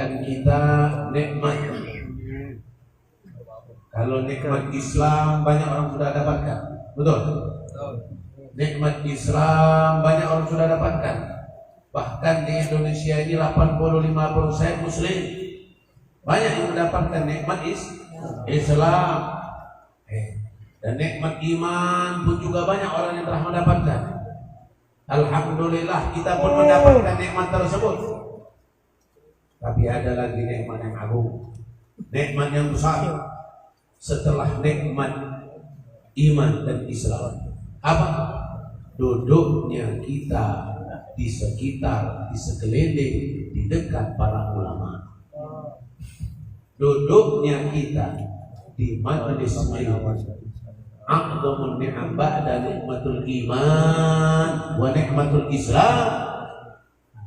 berikan kita nikmat. Kalau nikmat Islam banyak orang sudah dapatkan, betul? Nikmat Islam banyak orang sudah dapatkan. Bahkan di Indonesia ini 85% Muslim. Banyak yang mendapatkan nikmat Islam. Dan nikmat iman pun juga banyak orang yang telah mendapatkan. Alhamdulillah kita pun mendapatkan nikmat tersebut. Tapi ada lagi nikmat yang agung, nikmat yang besar setelah nikmat iman dan Islam. Apa? Duduknya kita di sekitar, di sekeliling, di dekat para ulama. Duduknya kita di majelis ilmu. A'dhamun ni'am ba'da nikmatul iman wa nikmatul Islam.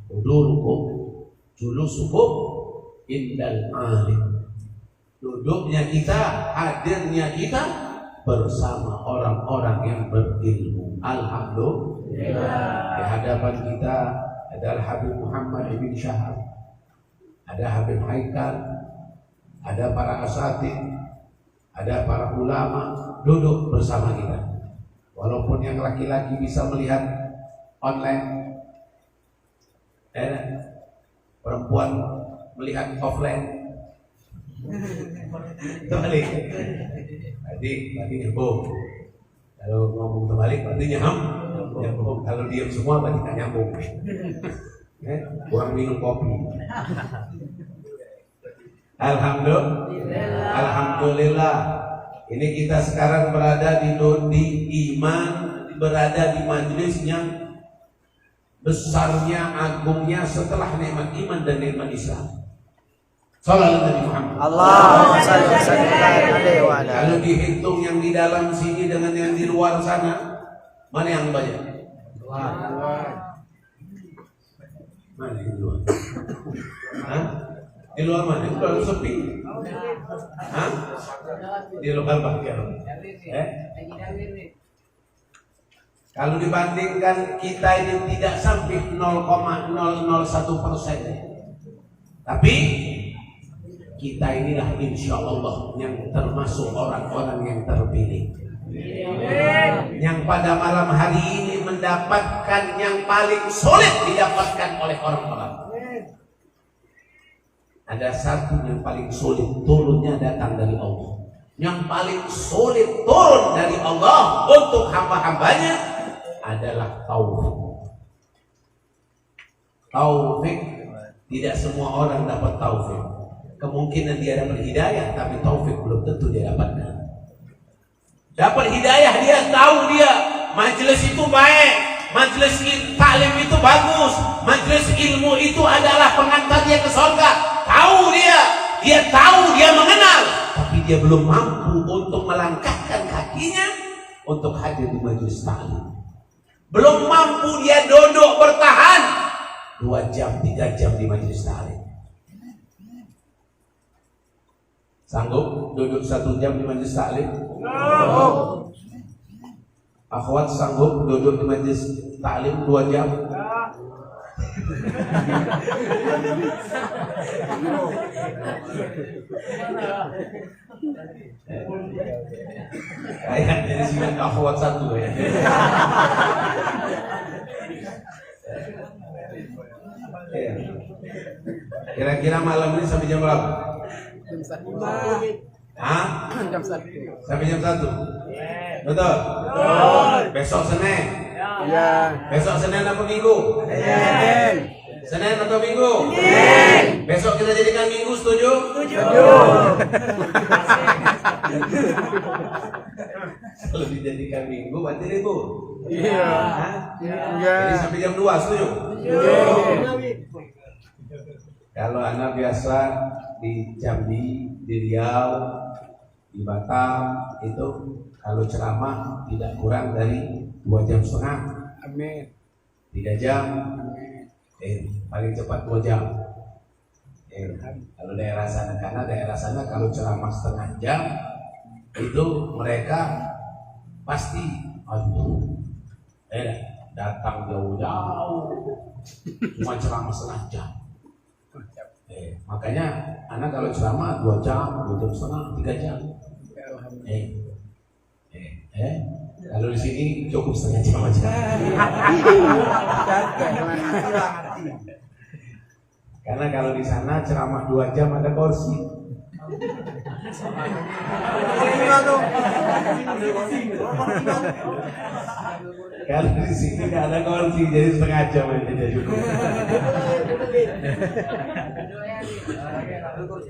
Hudurukum julusukum indal alim. Duduknya kita, hadirnya kita bersama orang-orang yang berilmu. Alhamdulillah. Di hadapan kita adalah Habib Muhammad ibn Syahab, ada Habib Haikal, ada para asatid, ada para ulama duduk bersama kita. Walaupun yang laki-laki bisa melihat online, perempuan melihat offline. Terbalik. Berarti nyambung. Kalau ngomong terbalik berarti nyambung. Kalau diam semua berarti tak nyambung. Kurang minum kopi. Alhamdulillah. Ini kita sekarang berada di iman, berada di majelis yang besarnya, agungnya setelah nikmat iman dan nikmat Islam. Sallallahu alaihi Muhammad. Allahumma shalli alaihi wa ala. Kalau dihitung yang di dalam sini dengan yang di luar sana, mana yang banyak? Mana yang di luar? Di luar mana? Di luar sepi. Di lokal bakar. Kalau dibandingkan kita ini tidak sampai 0,001%. Tapi kita inilah insya Allah yang termasuk orang-orang yang terpilih, yang pada malam hari ini mendapatkan yang paling sulit didapatkan oleh orang-orang. Ada satu yang paling sulit, turunnya datang dari Allah. Yang paling sulit turun dari Allah untuk hamba-hambanya adalah taufik. Taufik, tidak semua orang dapat taufik. Kemungkinan dia dapat hidayah, tapi taufik belum tentu dia dapatkan. Dapat hidayah, dia tahu dia majelis itu baik, majelis taklim itu bagus, majelis ilmu itu adalah pengantar dia ke surga. Tahu dia tahu, dia mengenal, tapi dia belum mampu untuk melangkahkan kakinya untuk hadir di majelis taklim. Belum mampu dia duduk bertahan 2 jam, 3 jam di majelis taklim. Sanggup duduk 1 jam di majelis taklim? Akhwat sanggup duduk di majelis taklim 2 jam? Kayaknya di sini akhwat 1 ya. Kira-kira malam ini sampai jam berapa? Jam 1. Sampai jam 1. Betul? Besok Senin. Iya. Besok Senin apa Minggu? Senin atau Minggu? Besok kita jadikan Minggu, setuju? Setuju. Kalau dijadikan Minggu berarti libur. Iya. Jadi sampai jam 2, setuju? Kalau anak biasa di Jambi, di Riau, di Batam itu kalau ceramah tidak kurang dari 2,5 jam. Amin. 3 jam. Paling cepat 2 jam. Kalau daerah sana, karena daerah sana kalau ceramah setengah jam itu mereka pasti datang jauh-jauh cuma ceramah setengah jam. Makanya anak kalau ceramah 2 jam, 2 jam setengah, 3 jam. Kalau di sini cukup setengah jam aja. Karena kalau di sana ceramah 2 jam ada kursi. Kalau di sini nggak ada kursi, jadi setengah jam aja cukup.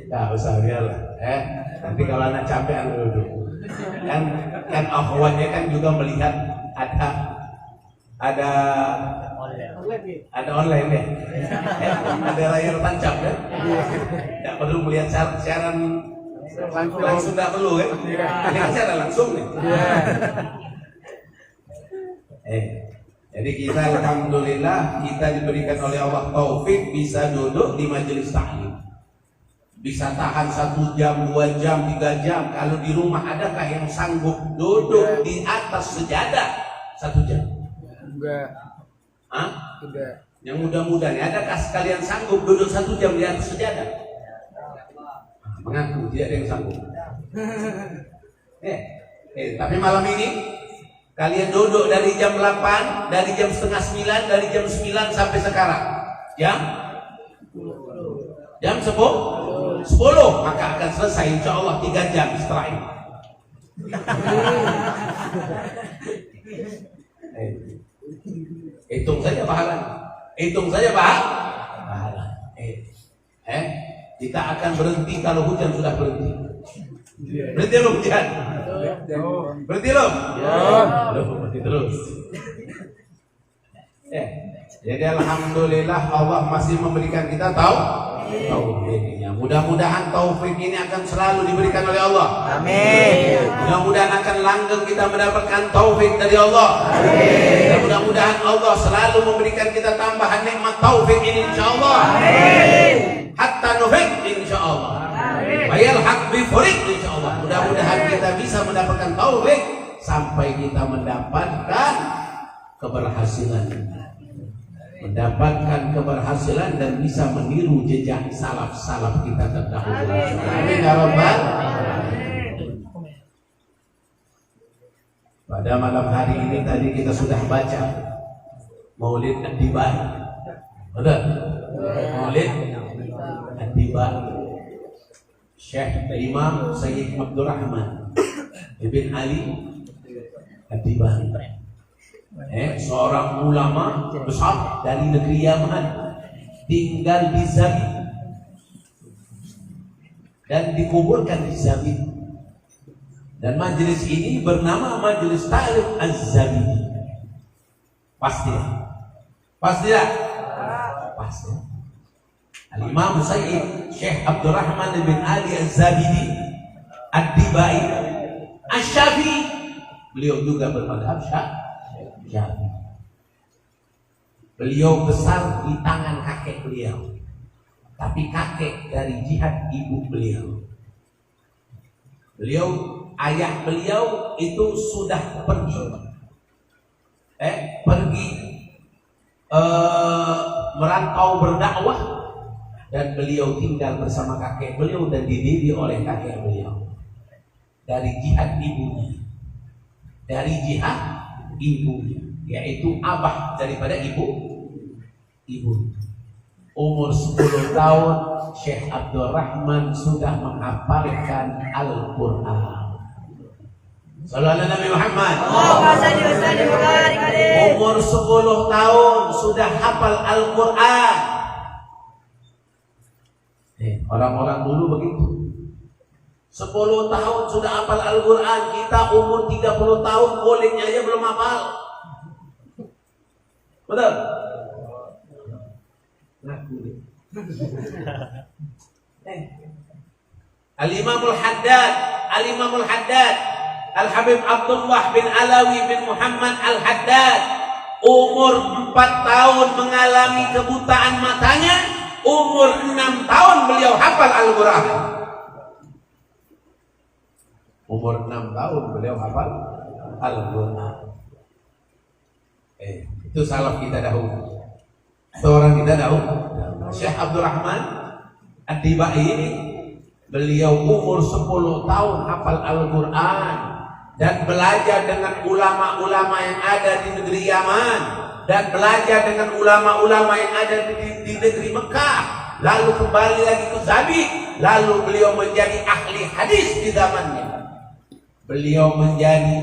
Nggak usah biar lah. Nanti kalau anak capek anu duduk. Kan akhwatnya kan juga melihat ada online deh. Ada layar tancap kan? Tidak perlu melihat siaran langsung, tidak perlu kan? Ini kan siaran langsung nih. Jadi kita alhamdulillah kita diberikan oleh Allah taufik bisa duduk di majelis taklim. Bisa tahan 1 jam, 2 jam, 3 jam. Kalau di rumah adakah yang sanggup duduk di atas sejadah 1 jam? Enggak. Tidak. Yang muda-muda nih, adakah sekalian sanggup duduk 1 jam di atas sejadah? Mengaku tidak ada yang sanggup. Tapi malam ini kalian duduk dari jam 8, dari jam setengah 9, dari jam 9 sampai sekarang. Jam 10, maka akan selesai insya Allah 3 jam setelah ini. Hitung saja pahalanya. Pahala. Kita akan berhenti kalau hujan sudah berhenti. Berhenti belum hujan? Berhenti belum? Berhenti terus. Jadi alhamdulillah Allah masih memberikan kita taufiknya. Mudah-mudahan taufik ini akan selalu diberikan oleh Allah. Amin. Mudah-mudahan akan langgeng kita mendapatkan taufik dari Allah. Amin. Mudah-mudahan Allah selalu memberikan kita tambahan nikmat taufik ini insyaallah. Amin. Hatta nufik insyaallah. Amin. Wa yalhaq bi furik insyaallah. Mudah-mudahan kita bisa mendapatkan taufik sampai kita mendapatkan keberhasilan. Keberhasilan dan bisa meniru jejak salaf kita terdahulu. Amin ya rabbal alamin. Pada malam hari ini tadi kita sudah baca Maulid Ad-Dibai. Betul? Maulid Ad-Dibai. Syekh Imam Sayyid Abdurrahman Ibn Ali Ad-Dibai. Seorang ulama besar dari negeri Yaman, tinggal di Zabid dan dikuburkan di Zabid. Dan majelis ini bernama Majelis Ta'lim Az-Zabidi. Pasti ya? Al-Imam Sayyid Syekh Abdurrahman bin Ali Az-Zabidi Ad-Dibai Asy-Syafi'i. Beliau juga bermadhab Syafi'i. Beliau besar di tangan kakek beliau, tapi kakek dari jihad ibu beliau. Ayah beliau itu sudah pergi merantau berdakwah, dan beliau tinggal bersama kakek beliau dan dididik oleh kakek beliau dari jihad ibunya, yaitu abah daripada ibu. Umur 10 tahun Syekh Abdurrahman sudah menghafalkan Al-Quran. Sallallahu Nabi Muhammad. Umur 10 tahun sudah hafal Al-Quran. Orang-orang dulu begitu. 10 tahun sudah hafal Al-Quran. Kita umur 30 tahun kulitnya aja belum hafal. Betul? Al-Imamul Haddad Al-Habib Abdullah bin Alawi bin Muhammad Al-Haddad umur 4 tahun mengalami kebutaan matanya, umur 6 tahun beliau hafal Al-Quran. Umur 6 tahun beliau hafal Al-Quran. Itu salaf kita dahulu. Seorang kita dahulu Syekh Abdurrahman Ad-Dibai ini beliau umur 10 tahun hafal Al-Quran dan belajar dengan ulama-ulama yang ada di negeri Yaman dan belajar dengan ulama-ulama yang ada di negeri Mekah, lalu kembali lagi ke Zabid, lalu beliau menjadi ahli hadis di zamannya. Beliau menjadi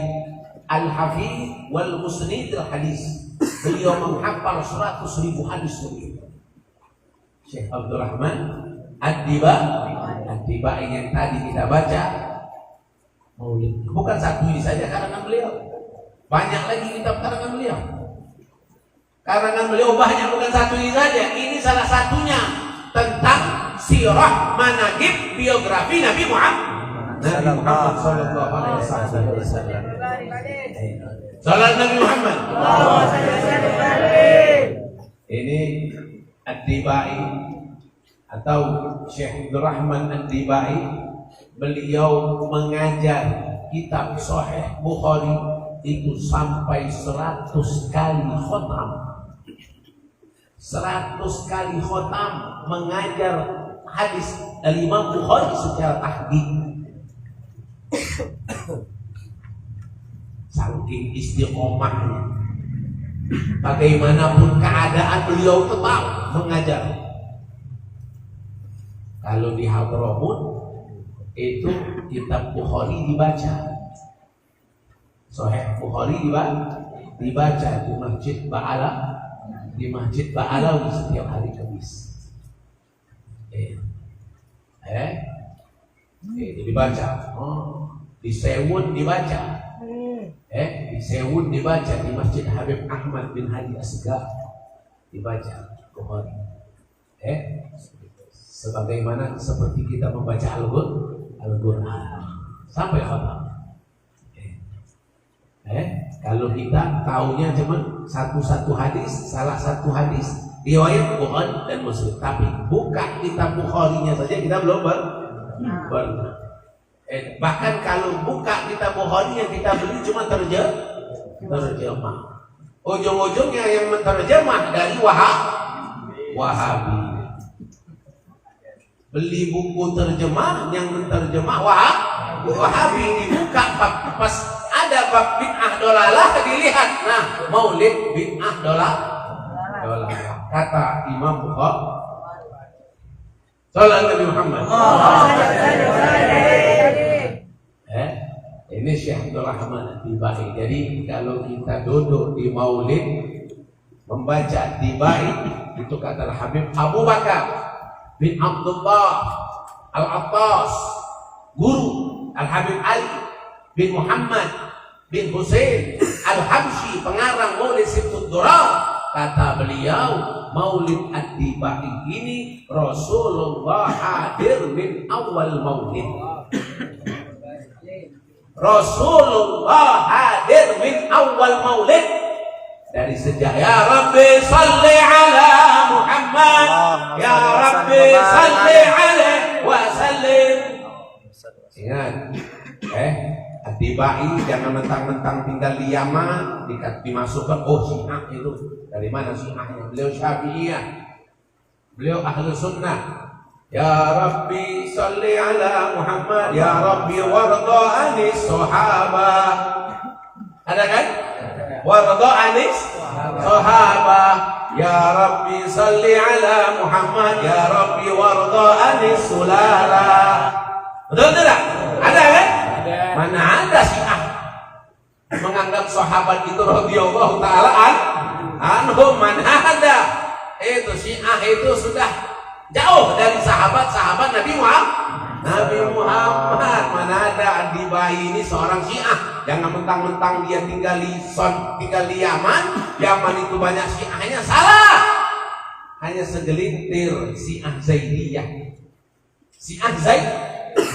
al-hafiz wal musnid al-hadis. Beliau menghafal 100.000 hadis beliau. Syekh Abdul Rahman Ad-Dibai yang tadi kita baca Maulid. Bukan satu ini saja karangan beliau. Banyak lagi kitab karangan beliau. Karangan beliau banyak, bukan satu ini saja. Ini salah satunya tentang sirah, manaqib, biografi Nabi Muhammad sallallahu alaihi wasallam. Salam Nabi Muhammad. Ini Ad-Dibai atau Syekh Abdul Rahman Ad-Dibai, beliau mengajar kitab Sahih Bukhari itu sampai 100 kali khatam. 100 kali khatam mengajar hadis dari Imam Bukhari secara tahqiq. Saking istiqomahnya, bagaimanapun keadaan beliau tetap mengajar. Kalau di Hadramaut itu kitab Bukhari dibaca, Sahih Bukhari dibaca di Masjid Ba'alawi setiap hari Kamis. Itu dibaca. Di Sewun dibaca. Di Sewun dibaca, di Masjid Habib Ahmad bin Hadi Asgar dibaca Bukhari. Sebagaimana seperti kita membaca Al-Quran sampai khatam. Kalau kita taunya cuma satu hadis, salah satu hadis riwayat Bukhari dan Muslim, tapi buka kitab Bukharinya saja kita belum pernah. Bahkan kalau buka kitab Bukhari yang kita beli cuma terjemah. Ujung-ujungnya yang menterjemah dari Wahabi. Beli buku terjemah yang menterjemah Wahabi, dibuka pas ada bab bid'ah dolalah dilihat. Nah, Maulid bid'ah dolalah. Kata Imam Bukhari. Salam Nabi Muhammad. Ini Syekh Abdul Rahman Ad-Dibai. Jadi kalau kita duduk di Maulid membaca Ad-Dibai, itu kata Habib Abu Bakar bin Abdullah Al-Attas, guru Al-Habib Ali bin Muhammad bin Husain Al-Habsyi, pengarang Maulid Sibtud Durar. Kata beliau, Maulid Ad-Dibai ini Rasulullah hadir min awal maulid. Rasulullah hadir min awal maulid, dari sejak ya Rabbi salli ala Muhammad, ya Rabbi salli alaihi wa sallim. Ingat, Ad-Dibai jangan mentang-mentang tinggal di Yaman dimasukkan Syiah itu. Dari mana Syiahnya? Beliau Syafi'iyah, beliau ahlu sunnah. Ya Rabbi salli ala Muhammad, ya Rabbi warda anis sahabah. Ada kan? Warda anis sahabah. Ya Rabbi salli ala Muhammad, ya Rabbi warda anis sulala. Betul tidak? Ada kan? Mana ada Syiah menganggap sahabat itu radhiyallahu taala anhum? Mana ada? Itu Syiah itu sudah jauh dari sahabat-sahabat Nabi Muhammad. Mana ada Ad-Dibai ini seorang Syiah. Jangan mentang-mentang dia tinggal di Yaman. Yaman itu banyak Syiahnya, salah. Hanya segelintir Syiah Zaidiyah. Syiah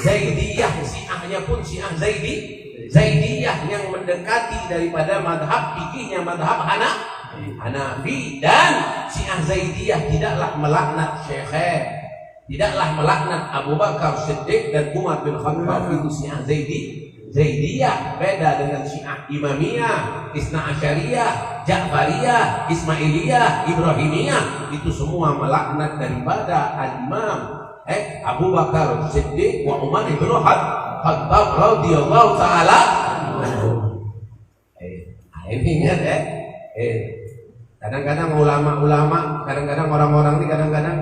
Zaidiyah, Syiahnya pun Syiah Zaidiyah yang mendekati daripada madhab fikihnya madhab Hanafi. Dan Syiah Zaidiyah tidaklah melaknat Syekh, tidaklah melaknat Abu Bakar Siddiq dan Umar bin Khattab. Itu Syiah Zaidiyah. Beda dengan Syiah Imamiyah, Isna Asyariyah, Ja'fariyah, Ismailiyah, Ibrahimiyah. Itu semua melaknat daripada Al-Imam Abu Bakar Siddiq wa Umar ibn Khattab radhiyallahu taala anhu. Ini ingat kadang-kadang ulama-ulama, kadang-kadang orang-orang ini kadang-kadang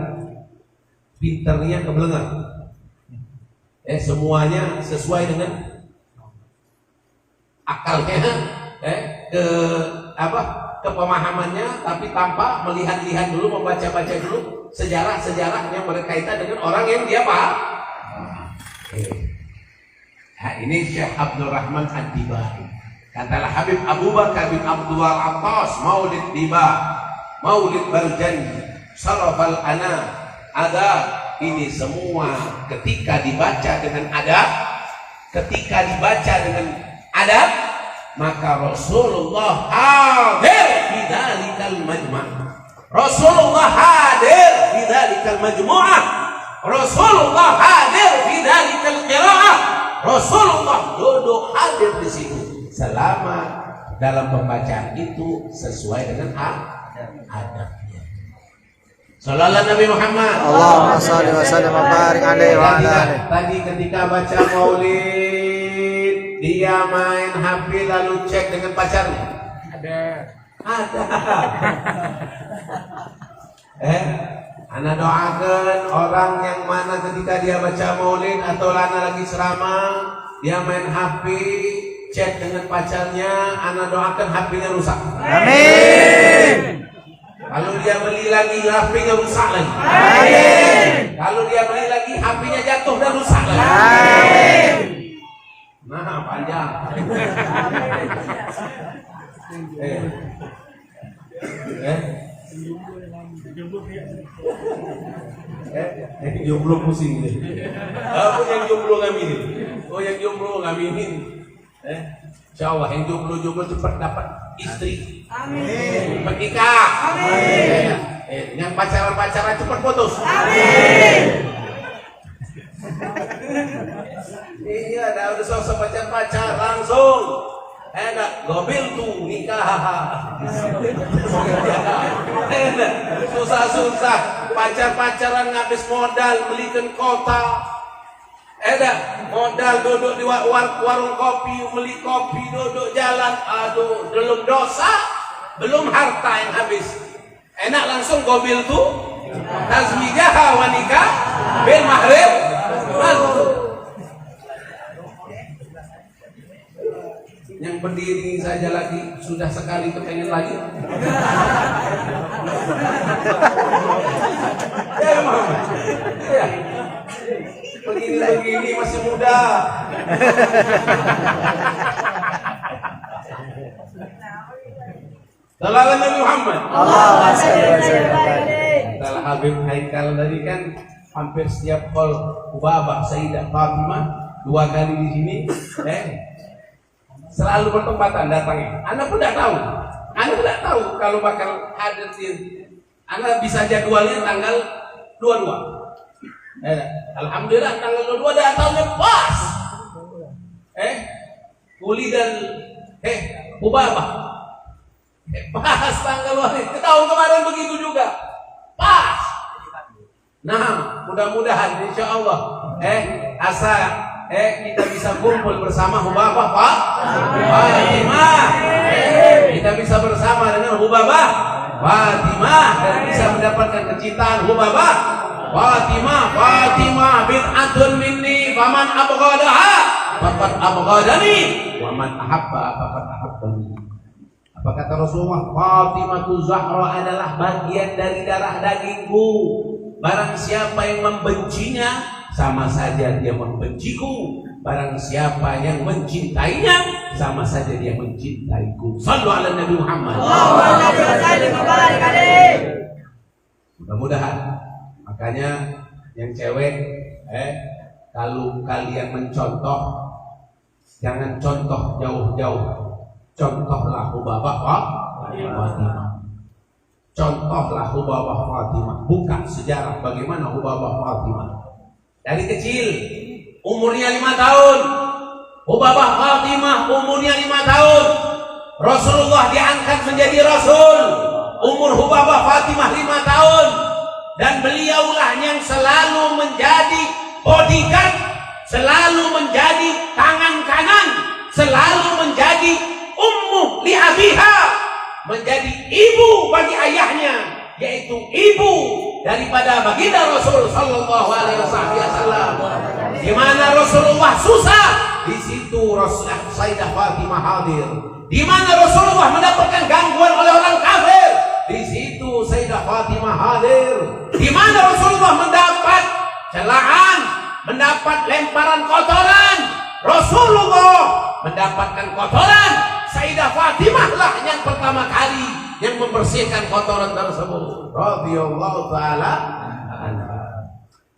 pinternya kebelengan. Semuanya sesuai dengan akalnya, ke pemahamannya, tapi tanpa melihat-lihat dulu, membaca-baca dulu sejarah-sejarah yang berkaitan dengan orang yang dia paham. Nah, ini Syekh Abdul Rahman Ad-Dibai. Katalah Habib Abu Bakar bin Abdul Attas, Maulid Diba, Maulid Barjanji, Sarafal Ana, adab. Ini semua ketika dibaca dengan adab, maka Rasulullah hadir di dalikal majma'. Rasulullah hadir di dalikal majmu'ah. Rasulullah hadir di dalikal qira'ah. Rasulullah duduk hadir di situ selama dalam pembacaan itu sesuai dengan adabnya. Sallallahu Nabi Muhammad. Allahumma shalli wa sallim wa barik alaihi wa ala alihi. Tadi ketika baca maulid, dia main HP lalu cek dengan pacarnya. Ada. Ana doakan orang yang mana ketika dia baca maulid atau lana lagi ceramah, dia main HP, cek dengan pacarnya, ana doakan HP-nya rusak. Amin. Kalau dia beli lagi, HP-nya rusak lagi. Amin. Kalau dia beli lagi, HP-nya jatuh dan rusak lagi. Amin. Nah, panjang. Jomblo pusing deh. Apa yang jomblo ngaminin? Oh, yang jomblo ngaminin. Insya Allah yang jomblo cepat dapat istri. Amin. Menikah. Amin. Yang pacaran cepat putus. Amin. Iya, udah sosok pacar langsung. Gobil tuh nikah. Susah-susah pacaran ngabis modal belikan kota. Modal duduk di warung kopi, beli kopi, duduk jalan. Aduh, belum dosa, belum harta yang habis. Enak langsung gobil tuh. Tazwijah wa nikah bil mahrim. Yang berdiri saja lagi sudah sekali kepengen lagi. Ya. Begini masih muda. Sallallahu Nabi Muhammad. Setelah Habib Haikal tadi kan hampir setiap call Ubabah Sayyidah Fatimah 2 kali di sini, selalu bertempatan datangnya. Anda pun tidak tahu kalau bakal hadir di. Anda bisa jadwalnya tanggal 22. Alhamdulillah tanggal 22 datangnya pas. Uli dan Ubabah. Pas tanggal 22. Tahun kemarin begitu juga. Pas. Nah, mudah-mudahan insya Allah kita bisa kumpul bersama Hubabah Fatimah. Kita bisa bersama dengan Hubabah Fatimah dan bisa mendapatkan kecintaan Hubabah Fatimah bid'atun minni faman abghadaha faqad abghadani wa man ahabba faqad ahabbani. Apa kata Rasulullah? Fatimatu Zahra adalah bagian dari darah dagingku. Barang siapa yang membencinya, sama saja dia membenciku. Barang siapa yang mencintainya, sama saja dia mencintaiku. Sallu ala Nabi Muhammad. Mudah-mudahan. Makanya yang cewek, kalau kalian mencontoh, jangan contoh jauh-jauh. Contohlah Hubabah Fatimah. Contohlah Hubabah Fatimah. Buka sejarah bagaimana Hubabah Fatimah. Dari kecil, umurnya 5 tahun. Hubabah Fatimah umurnya 5 tahun. Rasulullah diangkat menjadi Rasul. Umur Hubabah Fatimah 5 tahun. dan beliaulah yang selalu menjadi bodyguard, selalu menjadi tangan kanan, selalu menjadi ummu li abiha, menjadi ibu bagi ayahnya, yaitu ibu daripada baginda Rasul sallallahu alaihi wasallam. Di mana Rasulullah susah, di situ Sayyidah Fatimah hadir. Di mana Rasulullah mendapatkan gangguan oleh orang kafir, di situ Sayyidah Fatimah hadir. Di mana Rasulullah mendapat celaan, mendapat lemparan kotoran, Rasulullah mendapatkan kotoran, Sayyidah Fatimah lah yang pertama kali yang membersihkan kotoran tersebut. Radhiyallahu taala anha.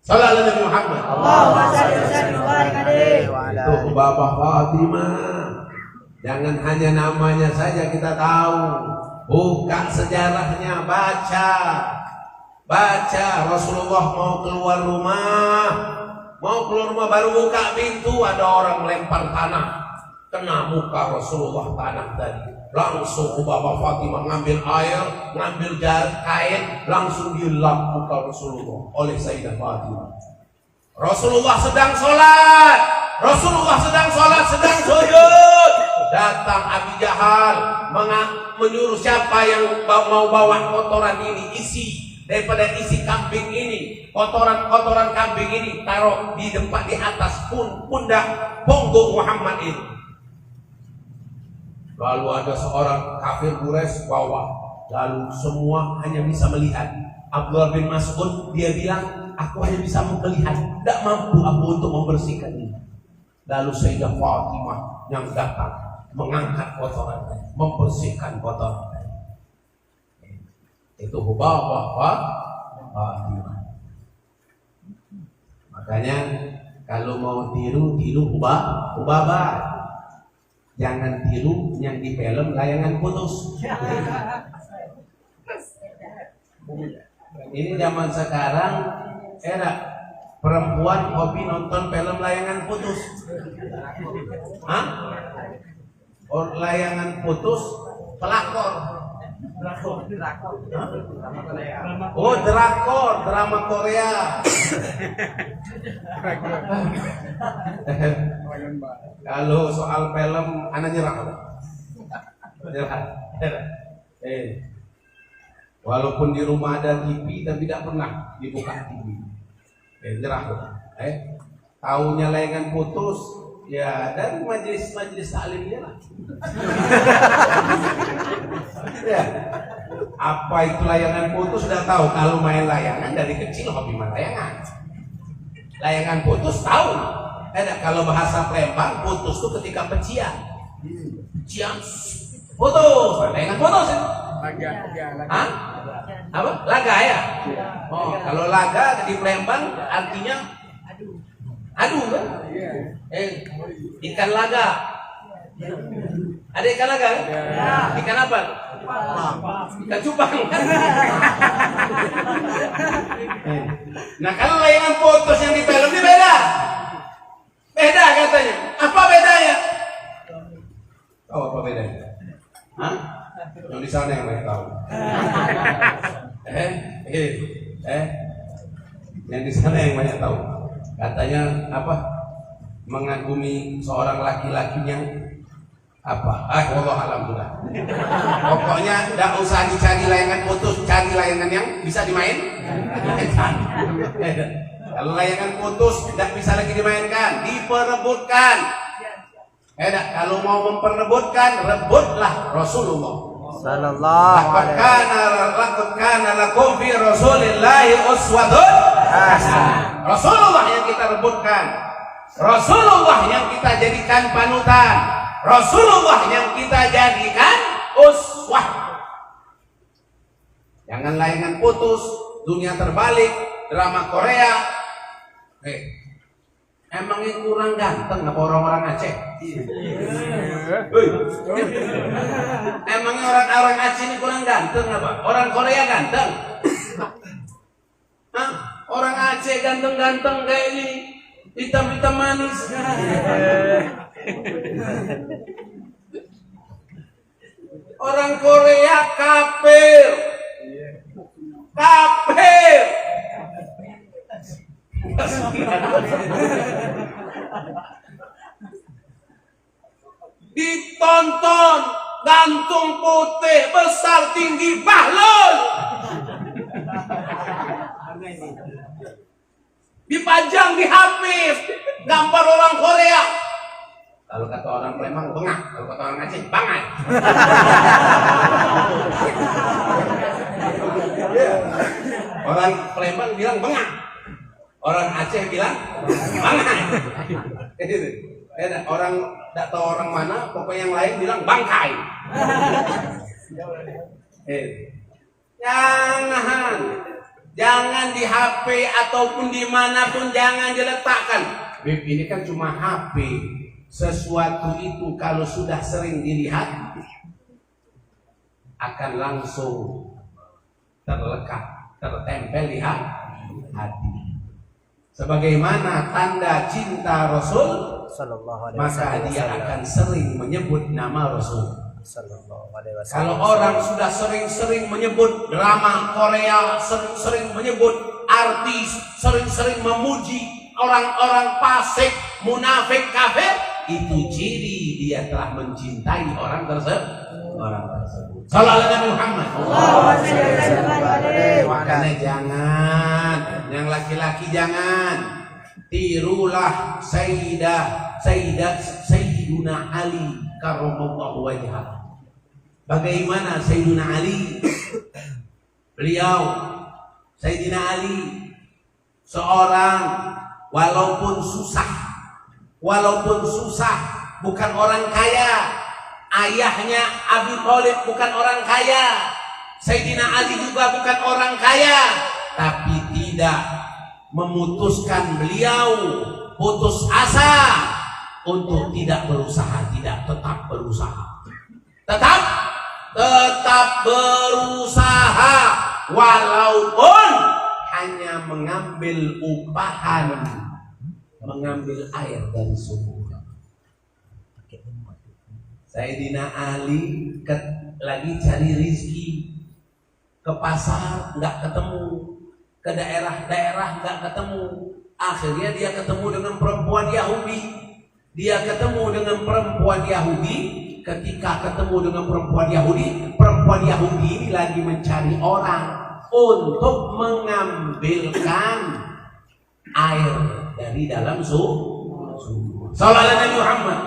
Sallallahu alaihi Muhammad. Allahumma shalli wa sallim wa barik alaihi. Itu Bapak Fatimah. Jangan hanya namanya saja kita tahu. Buka sejarahnya, baca. Baca Rasulullah mau keluar rumah. Mau keluar rumah baru buka pintu, ada orang lempar tanah. Kena muka Rasulullah tanah tadi. Langsung Bapak Fatimah ngambil air, ngambil kain, langsung dilap muka Rasulullah oleh Sayyidah Fatimah. Rasulullah sedang sholat, sedang sujud. Datang Abi Jahal menyuruh siapa yang mau bawa kotoran ini, isi daripada isi kambing ini, kotoran kambing ini taruh di atas pundak punggung Muhammad ini. Lalu ada seorang kafir Quraisy bawa, lalu semua hanya bisa melihat. Abdullah bin Mas'ud dia bilang, aku hanya bisa melihat, tidak mampu aku untuk membersihkan ini. Lalu Sayyidah Fatimah yang datang mengangkat kotoran, membersihkan kotoran. Itu Bapak Fatimah. Makanya kalau mau tiru Ubaba. Jangan tiru yang di film layangan putus. Ini zaman sekarang era perempuan hobi nonton film layangan putus. Hah? Layangan putus pelakor. Oh, drakor, drama Korea. Kalau soal film, anak nyerah. Walaupun di rumah ada TV, tapi tidak pernah dibuka TV. Nyerah. Taunya layangan putus, ya dari majelis taklimnya lah. Ya. Apa itu layangan putus sudah tahu. Kalau main layangan dari kecil hobi main layangan. Layangan putus tahu. Kalau bahasa Palembang putus itu ketika pecian. Pecian putus. Layangan putus. Laga. Hah? Apa? Laga ya? Oh, kalau laga di Palembang artinya adu kan? Ikan laga. Ada ikan laga? Ikan apa? Ikan cupang. Nah, kalau layangan putus yang di film ini beda. Beda katanya. Apa bedanya? Tahu apa bedanya? Hah? Yang di sana yang banyak tahu. Yang di sana yang banyak tahu. Katanya apa? Mengagumi seorang laki-laki yang apa? Allah alhamdulillah. Pokoknya tidak usah dicari layangan putus, cari layangan yang bisa dimain. Kalau layangan putus tidak bisa lagi dimainkan, diperebutkan. Kalau mau memperebutkan, rebutlah Rasulullah. Sallallahu alaihi Laqad kana lakum fi Rasulillahi uswatun hasanah. Rasulullah yang kita rebutkan, Rasulullah yang kita jadikan panutan, Rasulullah yang kita jadikan uswah. Jangan layangan putus, dunia terbalik, drama Korea. Emangnya kurang ganteng apa orang-orang Aceh? Emangnya orang-orang Aceh ini kurang ganteng apa? Orang Korea ganteng? Hah? Orang Aceh ganteng-ganteng kayak ini, hitam-hitam manis. Orang Korea kafir. Ditonton gantung putih besar tinggi Bahlul. Dipajang di HP gambar orang Korea. Kalau kata orang Palembang bengak, kalau kata orang Aceh bangai. Orang Palembang bilang bengak, orang Aceh bilang bangai. Orang tidak tahu orang mana, pokoknya yang lain bilang bangkai. Jangan di HP ataupun dimanapun jangan diletakkan. Bib, ini kan cuma HP. Sesuatu itu kalau sudah sering dilihat akan langsung terlekat, tertempel di hati. Sebagaimana tanda cinta Rasul, maka dia akan sering menyebut nama Rasul. Kalau orang sudah sering-sering menyebut drama Korea, sering-sering menyebut artis, sering-sering memuji orang-orang fasik, munafik, kafir, itu ciri dia telah mencintai orang tersebut. Sallallahu alaihi Muhammad. Makanya jangan, yang laki-laki jangan tirulah Sayyiduna Ali karramallahu wajhah. Bagaimana Sayyiduna Ali? Beliau Sayyidina Ali seorang walaupun susah, bukan orang kaya. Ayahnya Abi Thalib bukan orang kaya. Sayyidina Ali juga bukan orang kaya, tapi tidak memutuskan beliau putus asa untuk tidak berusaha, tetap berusaha. Tetap berusaha walaupun hanya mengambil upahan, mengambil air dari sumur. Sayyidina Ali lagi cari rizki, ke pasar nggak ketemu, ke daerah-daerah nggak ketemu. Akhirnya dia ketemu dengan perempuan Yahudi. Ketika ketemu dengan perempuan Yahudi ini lagi mencari orang untuk mengambilkan air dari dalam sumur. Sallallahu alaihi Muhammad.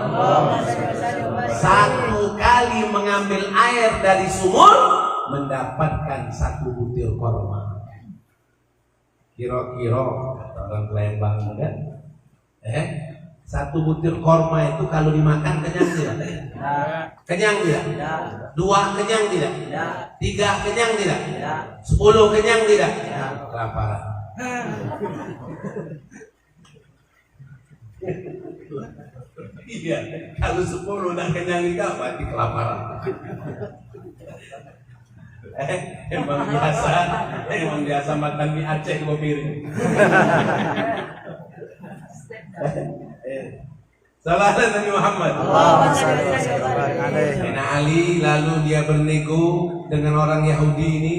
Satu kali mengambil air dari sumur mendapatkan satu butir korma. Kira-kira orang Palembang kan? Satu butir korma itu kalau dimakan kenyang tidak? Kenyang tidak? Dua kenyang tidak? Tiga kenyang tidak? 10 kenyang tidak? Kelaparan. Iya, kalau 10 udah kenyang tidak berarti kelaparan. Emang biasa makan mie Aceh 2 piring. Salah Nabi Muhammad. Sayyidina Ali lalu dia bernego dengan orang Yahudi ini,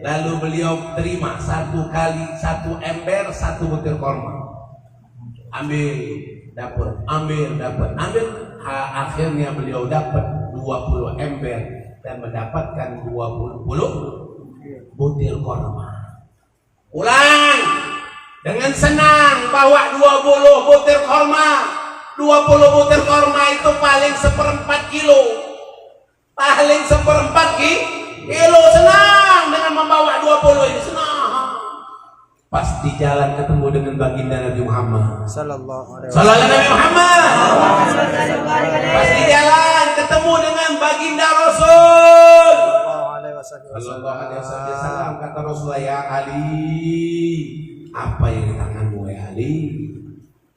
lalu beliau terima satu ember 1 butir korma. Ambil, dapat. Akhirnya beliau dapat 20 ember dan mendapatkan 20 butir korma. Ulang dengan senang bawa 20 butir korma. 20 butir korma itu paling 1/4 kilo. Senang dengan membawa 20 ini, senang. Pas di jalan ketemu dengan baginda Nabi Muhammad. Sallallahu alaihi Muhammad. Pas di jalan ketemu dengan baginda Rasul. Sallallahu alaihi wasallam, kata Rasulullah, ya Ali, apa yang di tanganmu ya Ali?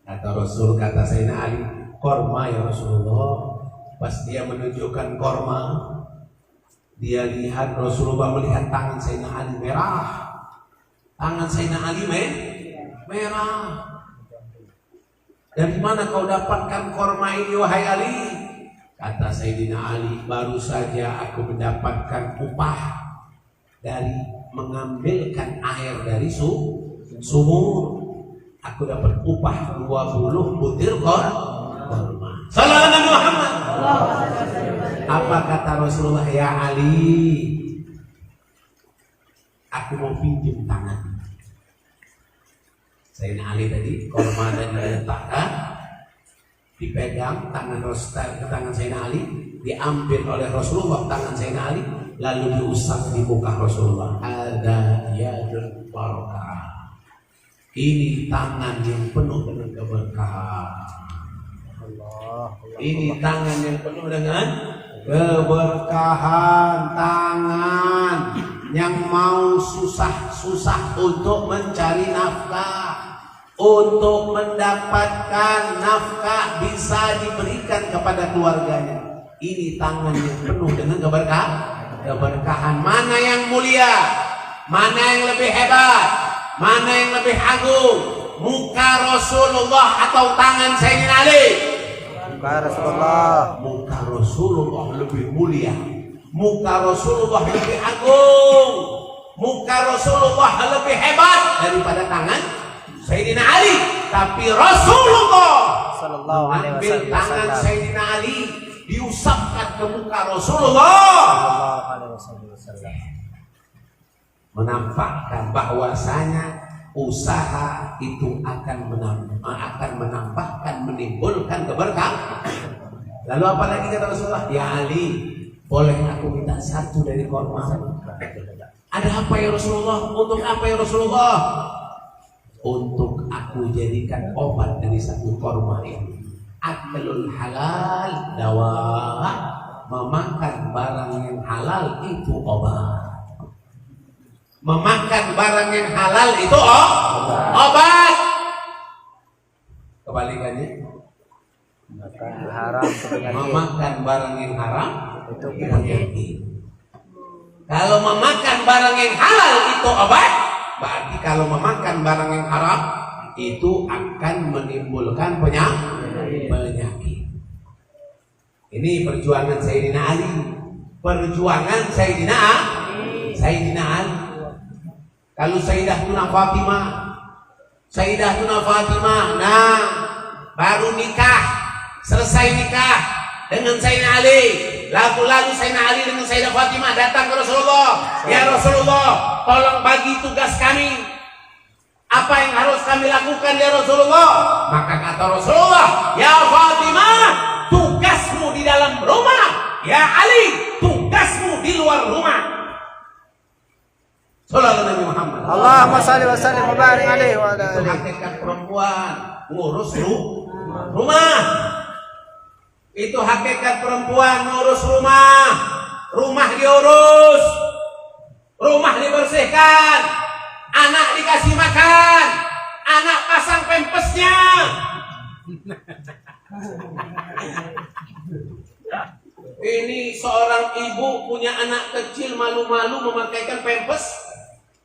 Kata Rasul, kata Sayyidina Ali, korma ya Rasulullah. Pas dia menunjukkan korma, dia lihat, Rasulullah melihat tangan Sayyidina Ali merah. Tangan Sayyidina Ali merah. Dari mana kau dapatkan korma ini wahai Ali? Kata Sayyidina Ali, baru saja aku mendapatkan upah dari mengambilkan air dari sumur. aku dapat upah 20 butir kurma. Sallallahu alaihi Muhammad. Apa kata Rasulullah? Ya Ali, aku mau pinjam tangan. Sayyidina Ali tadi kurma dan diletakkan, dipegang tangan Sayyidina Ali, diambil oleh Rasulullah tangan Sayyidina Ali, lalu diusap di muka Rasulullah. Ada yadul barakah. Ini tangan yang penuh dengan keberkahan. Ini tangan yang penuh dengan keberkahan. Tangan yang mau susah-susah untuk mencari nafkah, untuk mendapatkan nafkah bisa diberikan kepada keluarganya. Ini tangan yang penuh dengan keberkahan. Mana yang mulia? Mana yang lebih hebat? Mana yang lebih agung? Muka Rasulullah atau tangan Sayyidina Ali? Muka Rasulullah. Muka Rasulullah lebih mulia. Muka Rasulullah lebih agung. Muka Rasulullah lebih hebat daripada tangan Sayyidina Ali. Tapi Rasulullah mengambil tangan Sayyidina Ali, diusapkan ke muka Rasulullah, menampakkan bahwasanya usaha itu akan menampakkan, menimbulkan keberkahan. Lalu apa lagi kata Rasulullah? Ya Ali, boleh aku minta satu dari kurma? Ada apa ya Rasulullah? Untuk apa ya Rasulullah? Untuk aku jadikan obat dari satu kurma ini. Aklul halal dawa, memakan barang yang halal itu obat. Memakan barang yang halal itu obat. Kebalikannya, memakan barang yang haram itu penyakit. Kalau memakan barang yang halal itu obat, berarti kalau memakan barang yang haram itu akan menimbulkan penyakit. Ini perjuangan Sayyidina Ali, perjuangan Sayyidina Ali. Kalau Sayyidatuna Fatimah, nah baru nikah, selesai nikah dengan Sayyidina Ali, lalu Sayyidina Ali dengan Sayyidah Fatimah datang ke Rasulullah. Ya Rasulullah, tolong bagi tugas kami. Apa yang harus kami lakukan ya Rasulullah? Maka kata Rasulullah, ya Fatimah, tugasmu di dalam rumah. Ya Ali, tugasmu di luar rumah. Sallallahu alaihi Muhammad. Allahumma shalli wa sallim wa barik alaihi wa ala Itu alihi. hakikat perempuan ngurus rumah. Itu hakikat perempuan ngurus rumah. Rumah diurus, rumah dibersihkan, anak dikasih makan, anak pasang pempesnya. Ini seorang ibu punya anak kecil, malu-malu memakaikan pempes.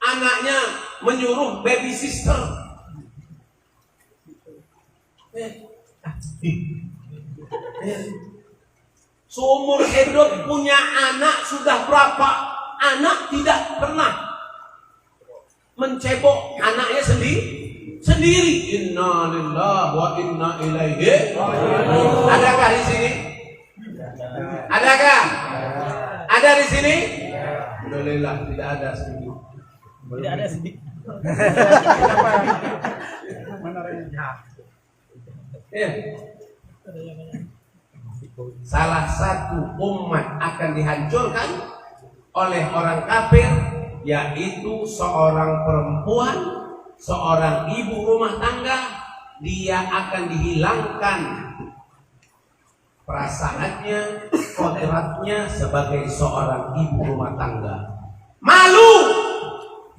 Anaknya menyuruh baby sister. Seumur hidup punya anak sudah berapa anak tidak pernah mencebok anaknya sendiri. Inna lillahi wa inna ilaihi raji'un. Adakah di sini? Adakah? Ada di sini? Alhamdulillah tidak ada sini. Tidak ada sedih. Ya. Salah satu umat akan dihancurkan oleh orang kafir, yaitu seorang perempuan, seorang ibu rumah tangga. Dia akan dihilangkan perasaannya, kodratnya sebagai seorang ibu rumah tangga. Malu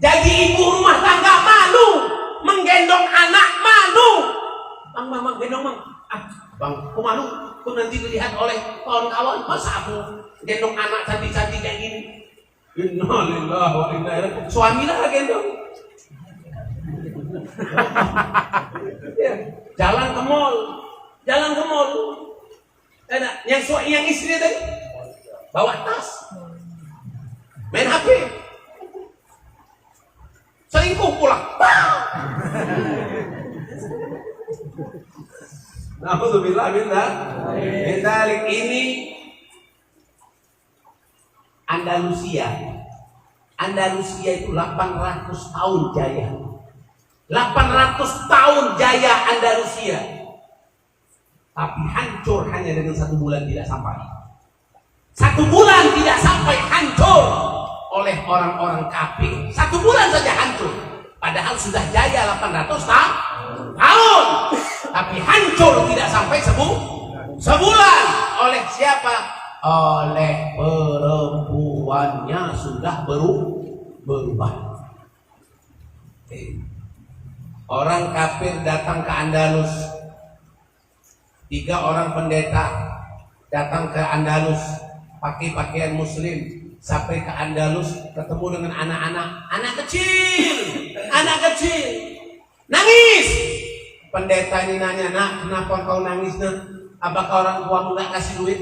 jadi ibu rumah tangga, malu menggendong anak, malu. Bang, gendong bang. Bang, aku malu. Aku nanti dilihat oleh kawan-kawan. Masa aku gendong anak cantik-cantik kayak gini? Inna lillahi wa inna ilaihi raji'un. Suamilah gendong. Jalan ke mall. Yang istri tadi bawa tas, main HP, selingkuh pulang. Na'udzubillah billah. Misalnya ini Andalusia. Andalusia itu 800 tahun jaya. 800 tahun jaya Andalusia. Tapi hancur hanya dengan 1 bulan tidak sampai. 1 bulan tidak sampai hancur oleh orang-orang kafir. 1 bulan saja hancur. Padahal sudah jaya 800 tahun. Tapi hancur tidak sampai sebulan. Oleh siapa? Oleh perempuannya sudah berubah. Orang kafir datang ke Andalus. 3 orang pendeta datang ke Andalus pakai pakaian muslim, sampai ke Andalus ketemu dengan anak kecil, nangis. Pendeta ini nanya, "Nak, kenapa kau nangis, nak? Apakah orang tuamu nggak kasih duit?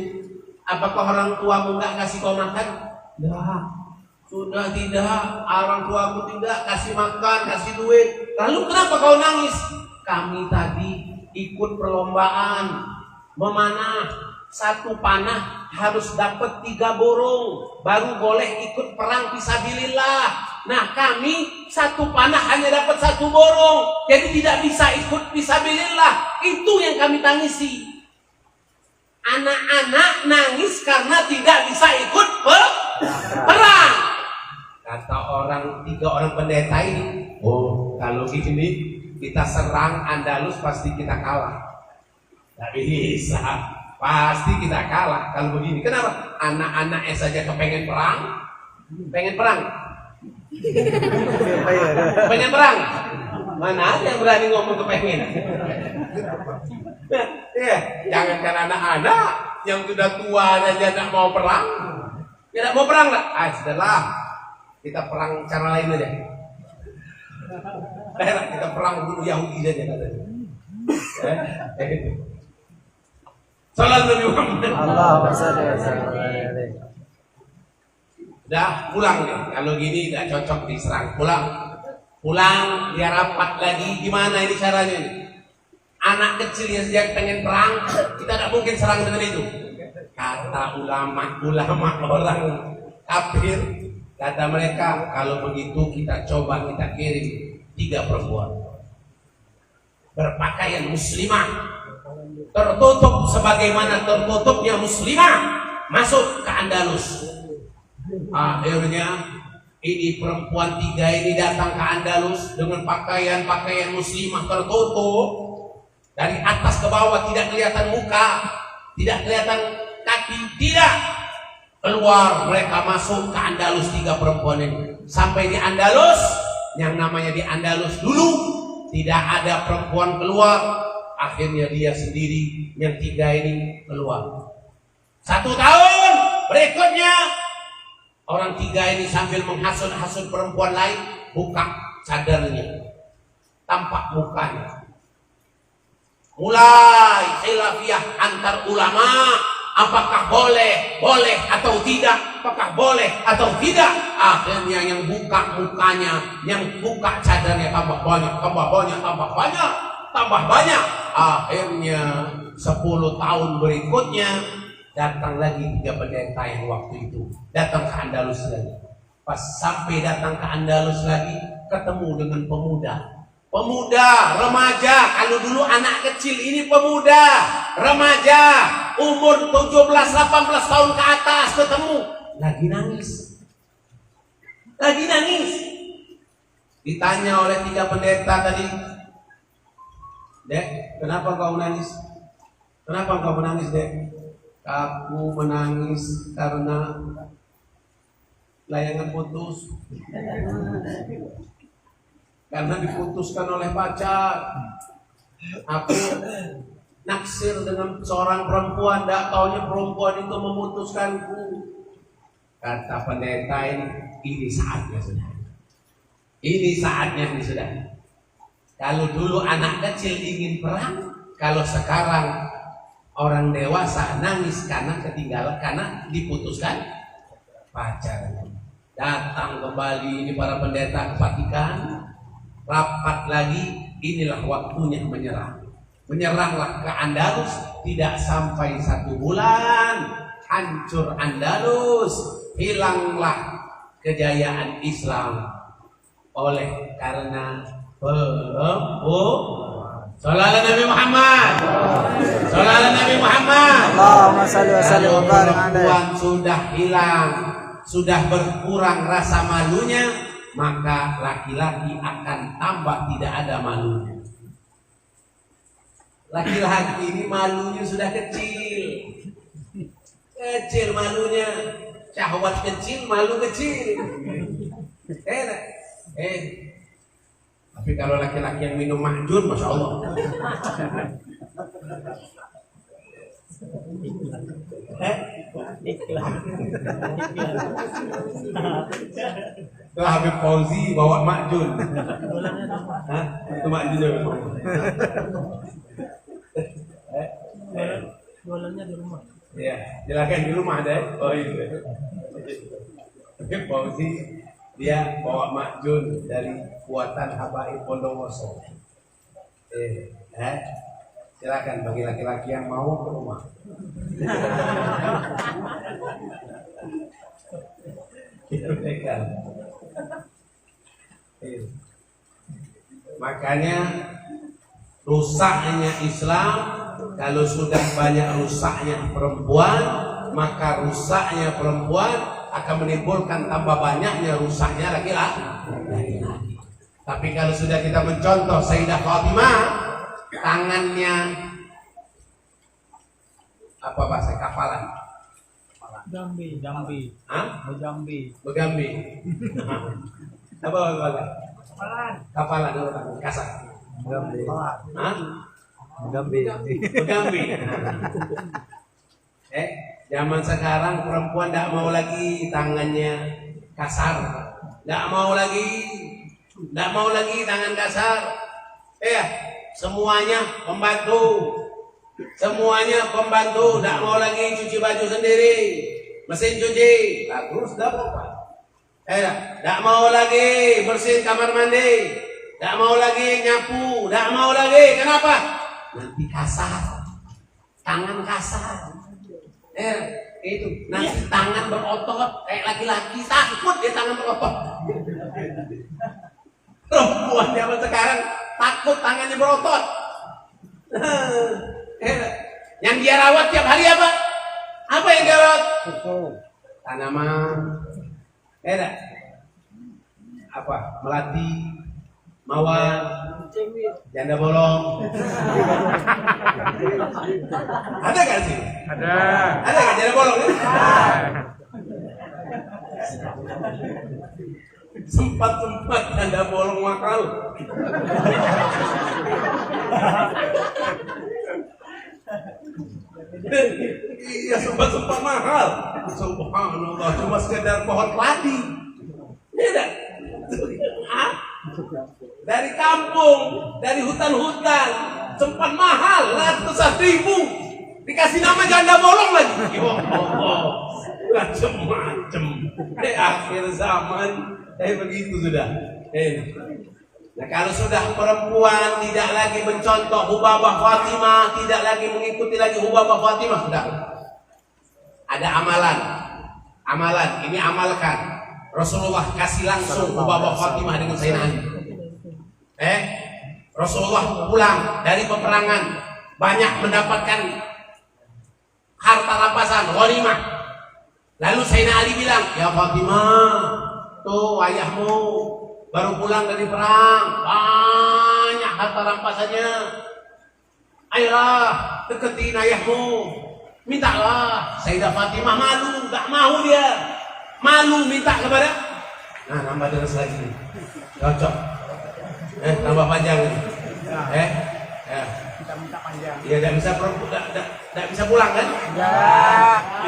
Apakah orang tuamu nggak kasih kau makan?" "Tidak, sudah tidak, orang tuaku tidak kasih makan, kasih duit." "Lalu kenapa kau nangis?" "Kami tadi ikut perlombaan memanah. 1 panah harus dapat 3 burung, baru boleh ikut perang fisabilillah. Nah, kami 1 panah hanya dapat 1 burung, jadi tidak bisa ikut fisabilillah. Itu yang kami tangisi." Anak-anak nangis karena tidak bisa ikut perang. Kata 3 orang pendeta ini, "Oh, kalau gini kita serang Andalus pasti kita kalah." Tidak bisa, pasti kita kalah kalau begini. Kenapa? Anak-anaknya saja kepengen perang. Pengen perang? Mana ada yang berani ngomong kepengen? Ya, jangankan anak-anak yang sudah tua saja tidak mau perang. Tidak mau perang lah. Sudahlah, kita perang cara lain aja. Kita perang bunuh Yahudi saja katanya. Salam Nabi Muhammad. Allahumma shalli wa sallim alaihi. Dah pulang nih. Kalau gini tidak cocok diserang. Pulang dia rapat lagi. Gimana ini caranya nih? Anak kecil yang sejak pengen perang, kita tidak mungkin serang dengan itu. Kata ulama orang kafir, kata mereka, kalau begitu kita coba kita kirim 3 perempuan berpakaian muslimah, tertutup sebagaimana tertutupnya muslimah, masuk ke Andalus. Akhirnya ini perempuan 3 ini datang ke Andalus dengan pakaian muslimah tertutup dari atas ke bawah, tidak kelihatan muka, tidak kelihatan kaki, tidak. Keluar mereka masuk ke Andalus 3 perempuan ini. Sampai di Andalus, yang namanya di Andalus dulu tidak ada perempuan keluar. Akhirnya dia sendiri yang 3 ini keluar. 1 tahun berikutnya orang 3 ini sambil menghasut-hasut perempuan lain, buka cadarnya, tampak mukanya. Mulai khilafiyah antar ulama, apakah boleh atau tidak, apakah boleh atau tidak. Akhirnya yang buka mukanya, yang buka cadarnya tambah banyak. Akhirnya 10 tahun berikutnya datang lagi 3 pendeta yang waktu itu datang ke Andalus lagi. Pas sampai datang ke Andalus lagi, ketemu dengan pemuda, remaja. Kalau dulu anak kecil, ini pemuda, remaja, umur 17-18 tahun ke atas, ketemu lagi nangis. Ditanya oleh 3 pendeta tadi, "Dek, kenapa kau menangis? Kenapa kau menangis, Dek?" "Aku menangis karena layangan putus. Karena diputuskan oleh pacar. Aku naksir dengan seorang perempuan, tidak taunya perempuan itu memutuskanku." Kata pendeta ini saatnya sudah. Ini saatnya sudah. Kalau dulu anak kecil ingin perang, kalau sekarang orang dewasa nangis karena ketinggalan, karena diputuskan pacar. Datang kembali ini para pendeta ke Vatikan, rapat lagi, inilah waktunya menyerah. Menyeranglah ke Andalus, tidak sampai 1 bulan hancur Andalus, hilanglah kejayaan Islam oleh karena Sallallahu Nabi Muhammad. Sallallahu Nabi Muhammad. Allahumma salli wa sallim wa barik alaihi. Perempuan sudah hilang, sudah berkurang rasa malunya, maka laki-laki akan tambah tidak ada malunya. Laki-laki ini malunya sudah kecil. Kecil malunya, syahwat kecil, malu kecil. Tapi kalau laki-laki yang minum mahjun, masya Allah. Itu Habib Fauzi bawa mahjun. Itu mahjunnya. Jualannya di rumah. Ya, silakan di rumah deh. Oh iya. Habib Fauzi dia bawa makjun dari Kuatan Habaib Bondowoso. Silakan bagi laki-laki yang mau ke rumah. Makanya rusaknya Islam, kalau sudah banyak rusaknya perempuan, maka rusaknya perempuan akan menimbulkan tambah banyaknya rusaknya laki-laki. Tapi kalau sudah kita mencontoh Sayyidah Fatimah, tangannya apa bahasa kapalan? Jambi. Hah? Jambi. Begambi. Apa bahasa? Kapalan. Kapalan itu kasar. Gambi. Hah? Gambi. Begambi. Zaman sekarang perempuan tidak mau lagi tangannya kasar, tidak mau lagi tangan kasar. Semuanya pembantu, tidak mau lagi cuci baju sendiri, mesin cuci, terus tidak apa-apa. Tidak mau lagi bersihin kamar mandi, tidak mau lagi nyapu, tidak mau lagi. Kenapa? Nanti kasar, tangan kasar. Itu nanti tangan berotot kayak laki-laki, takut dia tangan berotot. Perempuan zaman sekarang takut tangannya berotot. Yang dia rawat tiap hari apa? Apa yang dia rawat? Tanaman. Apa? Melati, mawar, janda bolong. Ada kan sih? Ada kan janda bolong? Sempat janda bolong mahal. Iya, sempat mahal. Subhanallah, cuma sekedar pohon keladi. Tidak. Dari kampung, dari hutan-hutan, sempat mahal, ratusan ribu, dikasih nama janda bolong lagi. Ya Allah, macam-macam. Akhir zaman, begitu sudah. Nah, kalau sudah perempuan tidak lagi mencontoh Hubabah Fatimah, tidak lagi mengikuti lagi Hubabah Fatimah, sudah. Ada amalan, ini amalkan. Rasulullah kasih langsung Hubabah Fatimah dengan Sayyidina Ali. Rasulullah pulang dari peperangan, banyak mendapatkan harta rampasan, ghanimah. Lalu Sayyidina Ali bilang, "Ya Fatimah, tuh ayahmu baru pulang dari perang, banyak harta rampasannya. Ayolah, deketin ayahmu, mintalah." Sayyidah Fatimah malu, gak mau dia. Malu minta kepada. Nah, nambah terus lagi. Cocok. Tambah panjang ini. Kita minta panjang. Ya, tidak bisa pulang kan? Ya.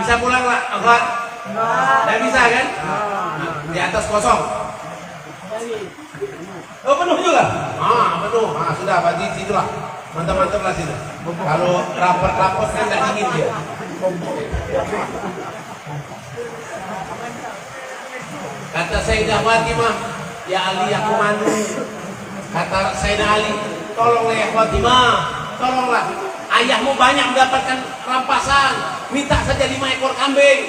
Bisa pulang lah, Ahmad? Tidak bisa kan? Di atas kosong. Oh, penuh juga? Penuh. Sudah, Pak, situlah. Mantap-mantap lah situ. Kalau rapor-rapor kan tidak dingin dia. Kata Sayyidah Fatimah, "Ya Ali, aku malu." Kata Sayyidina Ali, "Tolonglah ya Fatimah, tolonglah. Ayahmu banyak mendapatkan rampasan, minta saja 5 ekor kambing.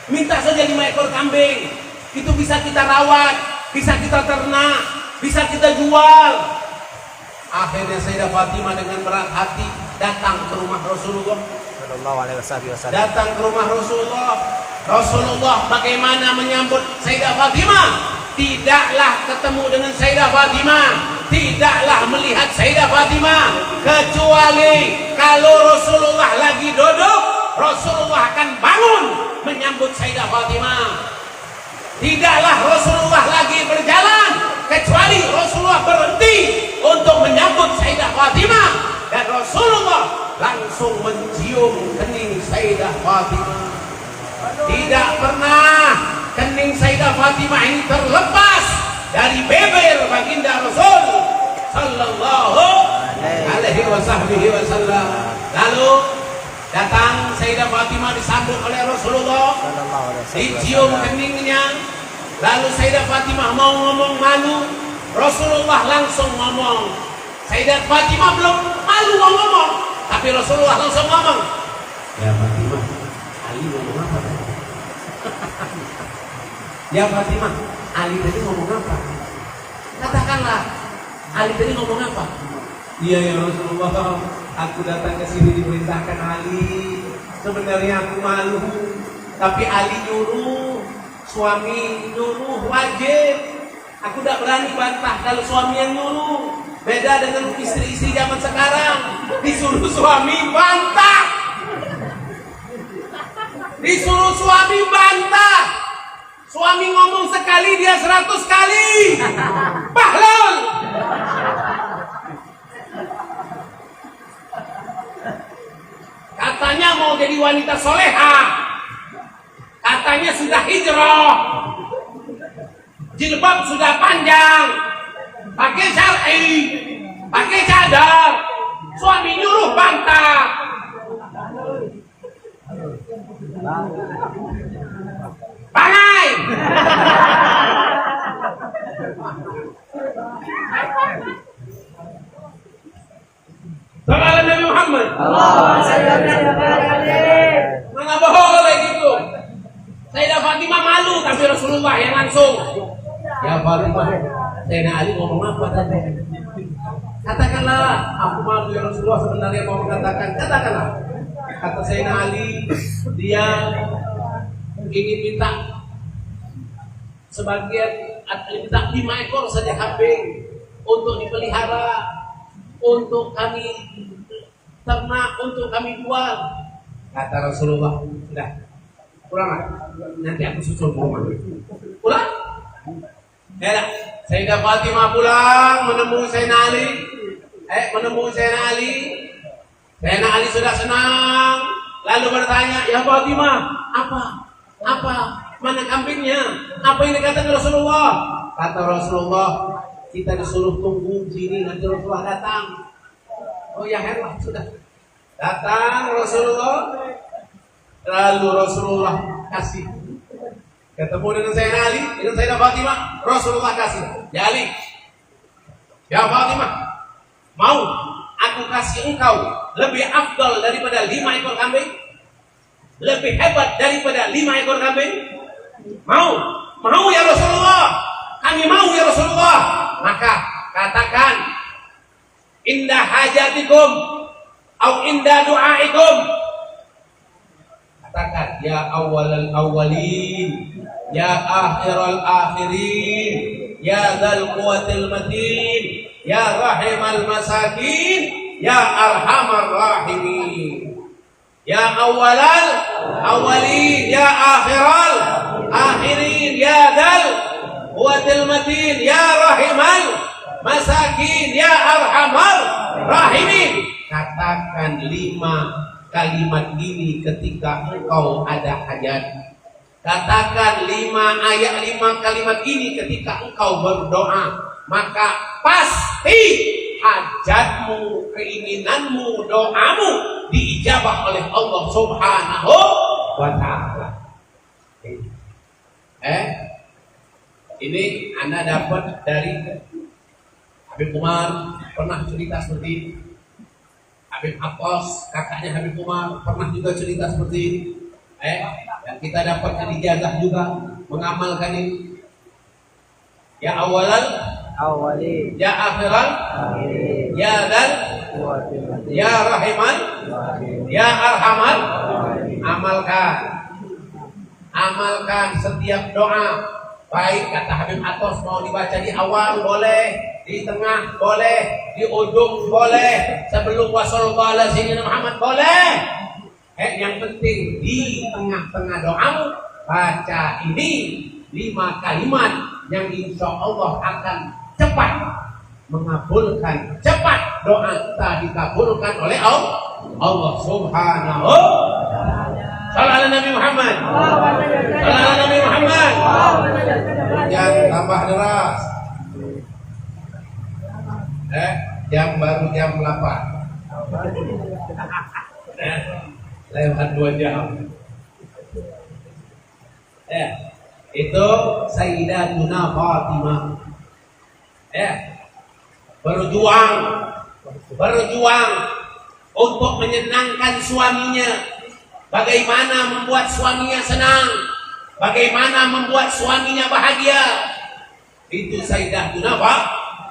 Minta saja 5 ekor kambing. Itu bisa kita rawat, bisa kita ternak, bisa kita jual. Akhirnya Sayyidah Fatimah dengan berat hati datang ke rumah Rasulullah. Sallallahu alaihi wasallam. Datang ke rumah Rasulullah. Rasulullah bagaimana menyambut Sayyidah Fatimah? Tidaklah ketemu dengan Sayyidah Fatimah, tidaklah melihat Sayyidah Fatimah, kecuali kalau Rasulullah lagi duduk, Rasulullah akan bangun menyambut Sayyidah Fatimah. Tidaklah Rasulullah lagi berjalan, kecuali Rasulullah berhenti untuk menyambut Sayyidah Fatimah, dan Rasulullah langsung mencium kening Sayyidah Fatimah. Tidak pernah kening Sayyidah Fatimah ini terlepas dari beber baginda Rasul sallallahu alaihi wasallam. Lalu datang Sayyidah Fatimah disambut oleh Rasulullah, dicium keningnya. Lalu Sayyidah Fatimah mau ngomong malu, Rasulullah langsung ngomong. Sayyidah Fatimah belum malu mau ngomong, tapi Rasulullah langsung ngomong. Ya Fatimah, Ali ngomong apa tadi? Ya Fatimah, Ali tadi ngomong apa? Katakanlah, Ali tadi ngomong apa? Iya ya Rasulullah, aku datang ke sini diperintahkan Ali. Sebenarnya aku malu, tapi Ali nyuruh, suami nyuruh, wajib. Aku tidak berani bantah kalau suami yang nyuruh. Beda dengan istri-istri zaman sekarang, disuruh suami bantah. Disuruh suami bantah. Suami ngomong sekali, dia 100 kali. Bahlul. Katanya mau jadi wanita soleha. Katanya sudah hijrah. Jilbab sudah panjang. Pakai syar'i. Pakai cadar. Suami nyuruh bantah. Pangai. Salam Nabi Muhammad. Mana boleh gitu. Sayyidah Fatimah malu, tapi Rasulullah yang langsung. Ya Fatimah, Sayyidina Ali ngomong apa tadi? Katakanlah, aku malu ya Rasulullah, sebenarnya mau mengatakan, katakanlah. Kata Sayyidina Ali, dia ingin minta sebagian, minta 5 ekor saja kambing untuk dipelihara, untuk kami ternak, untuk kami jual. Kata Rasulullah, sudah pulanglah, nanti aku susul ke rumah. Pulang? Ya, Sayyidah Fatimah pulang menemui Sayyidina Ali. Menemui Sayyidina Ali. Sayyidina Ali sudah senang, lalu bertanya, ya Fatimah, apa? Mana kambingnya? Apa yang dikatakan Rasulullah? Kata Rasulullah, kita disuruh tunggu sini, nanti Rasulullah datang. Oh ya hebat, sudah datang Rasulullah. Lalu Rasulullah kasih, ketemu dengan Sayyidina Ali, dengan Sayyidah Fatimah. Rasulullah kasih, ya Ali, ya Fatimah, mau aku kasih engkau lebih afdal daripada 5 ekor kambing? Lebih hebat daripada 5 ekor kambing? Mau ya Rasulullah, kami mau ya Rasulullah. Maka katakan, indah hajatikum au indah du'aikum. Katakan, ya awwalal awwalin, ya akhiral akhirin, ya dzal quwwatil matin, ya rahimal masakin, ya arhamar rahimin. Ya awwalal awwalin, ya akhiral akhirin, ya dzal quwwatil matin, ya rahimal masakin, ya arhamar rahimin. Katakan 5 kalimat ini ketika engkau ada hajat. Katakan 5 kalimat ini ketika engkau berdoa, maka pasti hajatmu, keinginanmu, doamu diijabah oleh Allah Subhanahu wa ta'ala. Ini Anda dapat dari Habib Umar, pernah cerita seperti ini. Habib Abbas, kakaknya Habib Umar pernah juga cerita seperti ini. Yang kita dapatkan ijazah juga mengamalkan ini. Ya awalan, ya akhiran, ya dan, ya rahiman, ya arhaman. Amalkan setiap doa. Baik kata Habib Atos mau dibaca di awal boleh, di tengah boleh, di ujung boleh, sebelum wasallallahu ala sayyidina Muhammad boleh. Yang penting di tengah-tengah doamu baca ini 5 kalimat yang insya Allah akan cepat mengabulkan, cepat doa kita dikabulkan oleh Allah Subhanahu. Salam Nabi Muhammad. Salam Nabi Muhammad. Yang tambah deras. Jam baru jam 8. Lewat 2 jam. Itu Sayyidatuna Fatimah. Berjuang untuk menyenangkan suaminya. Bagaimana membuat suaminya senang, bagaimana membuat suaminya bahagia. Itu Sayyidatuna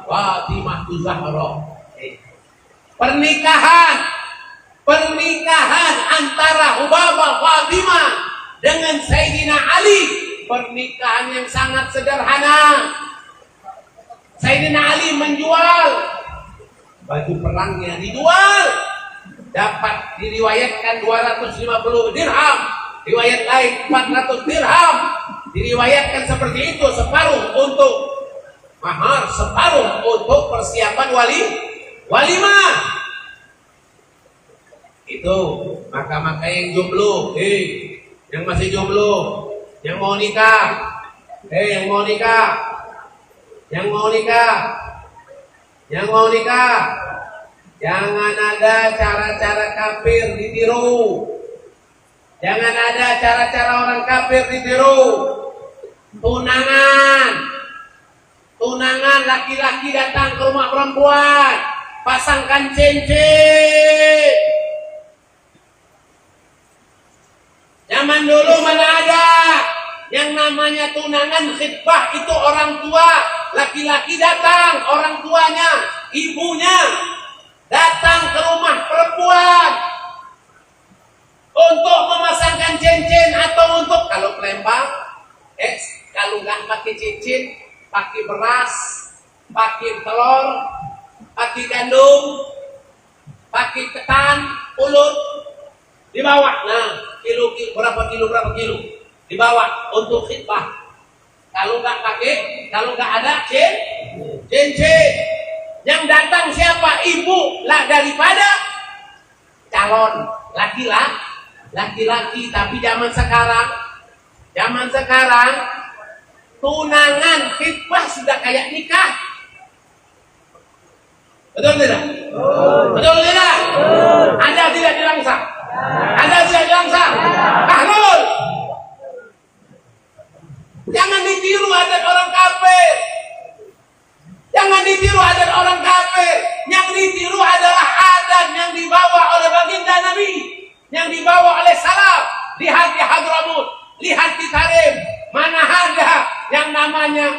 Fatimah Zahra. Pernikahan antara Hubabah Fatimah dengan Sayyidina Ali, pernikahan yang sangat sederhana. Sayyidina Ali menjual baju perangnya, dijual, dapat diriwayatkan 250 dirham, riwayat lain 400 dirham, diriwayatkan seperti itu, separuh untuk mahar, separuh untuk persiapan walimah. Itu maka yang jomblo, yang masih jomblo, yang mau nikah, yang mau nikah, jangan ada cara-cara kafir ditiru. Jangan ada cara-cara orang kafir ditiru. Tunangan laki-laki datang ke rumah perempuan, pasangkan cincin. Zaman dulu mana ada yang namanya tunangan khitbah, itu orang tua, laki-laki datang, orang tuanya, ibunya datang ke rumah perempuan untuk memasangkan cincin atau untuk kalau kelempang, kalau nggak pakai cincin, pakai beras, pakai telur, pakai gandum, pakai ketan, ulut, dibawa. Nah, berapa kilo dibawa untuk khitbah. Kalau nggak ada cincin. Yang datang siapa? Ibu lah daripada calon laki-laki. Tapi zaman sekarang tunangan khitbah sudah kayak nikah. Betul tidak? Betul tidak? Ada tidak dirangsang? Ada tidak dirangsang? Ahlul. Jangan ditiru adat orang kafir. Jangan ditiru adat orang kafir. Yang ditiru adalah adat yang dibawa oleh baginda Nabi, yang dibawa oleh salaf. Lihat di Hadramut, lihat di Tarim. Mana ada yang namanya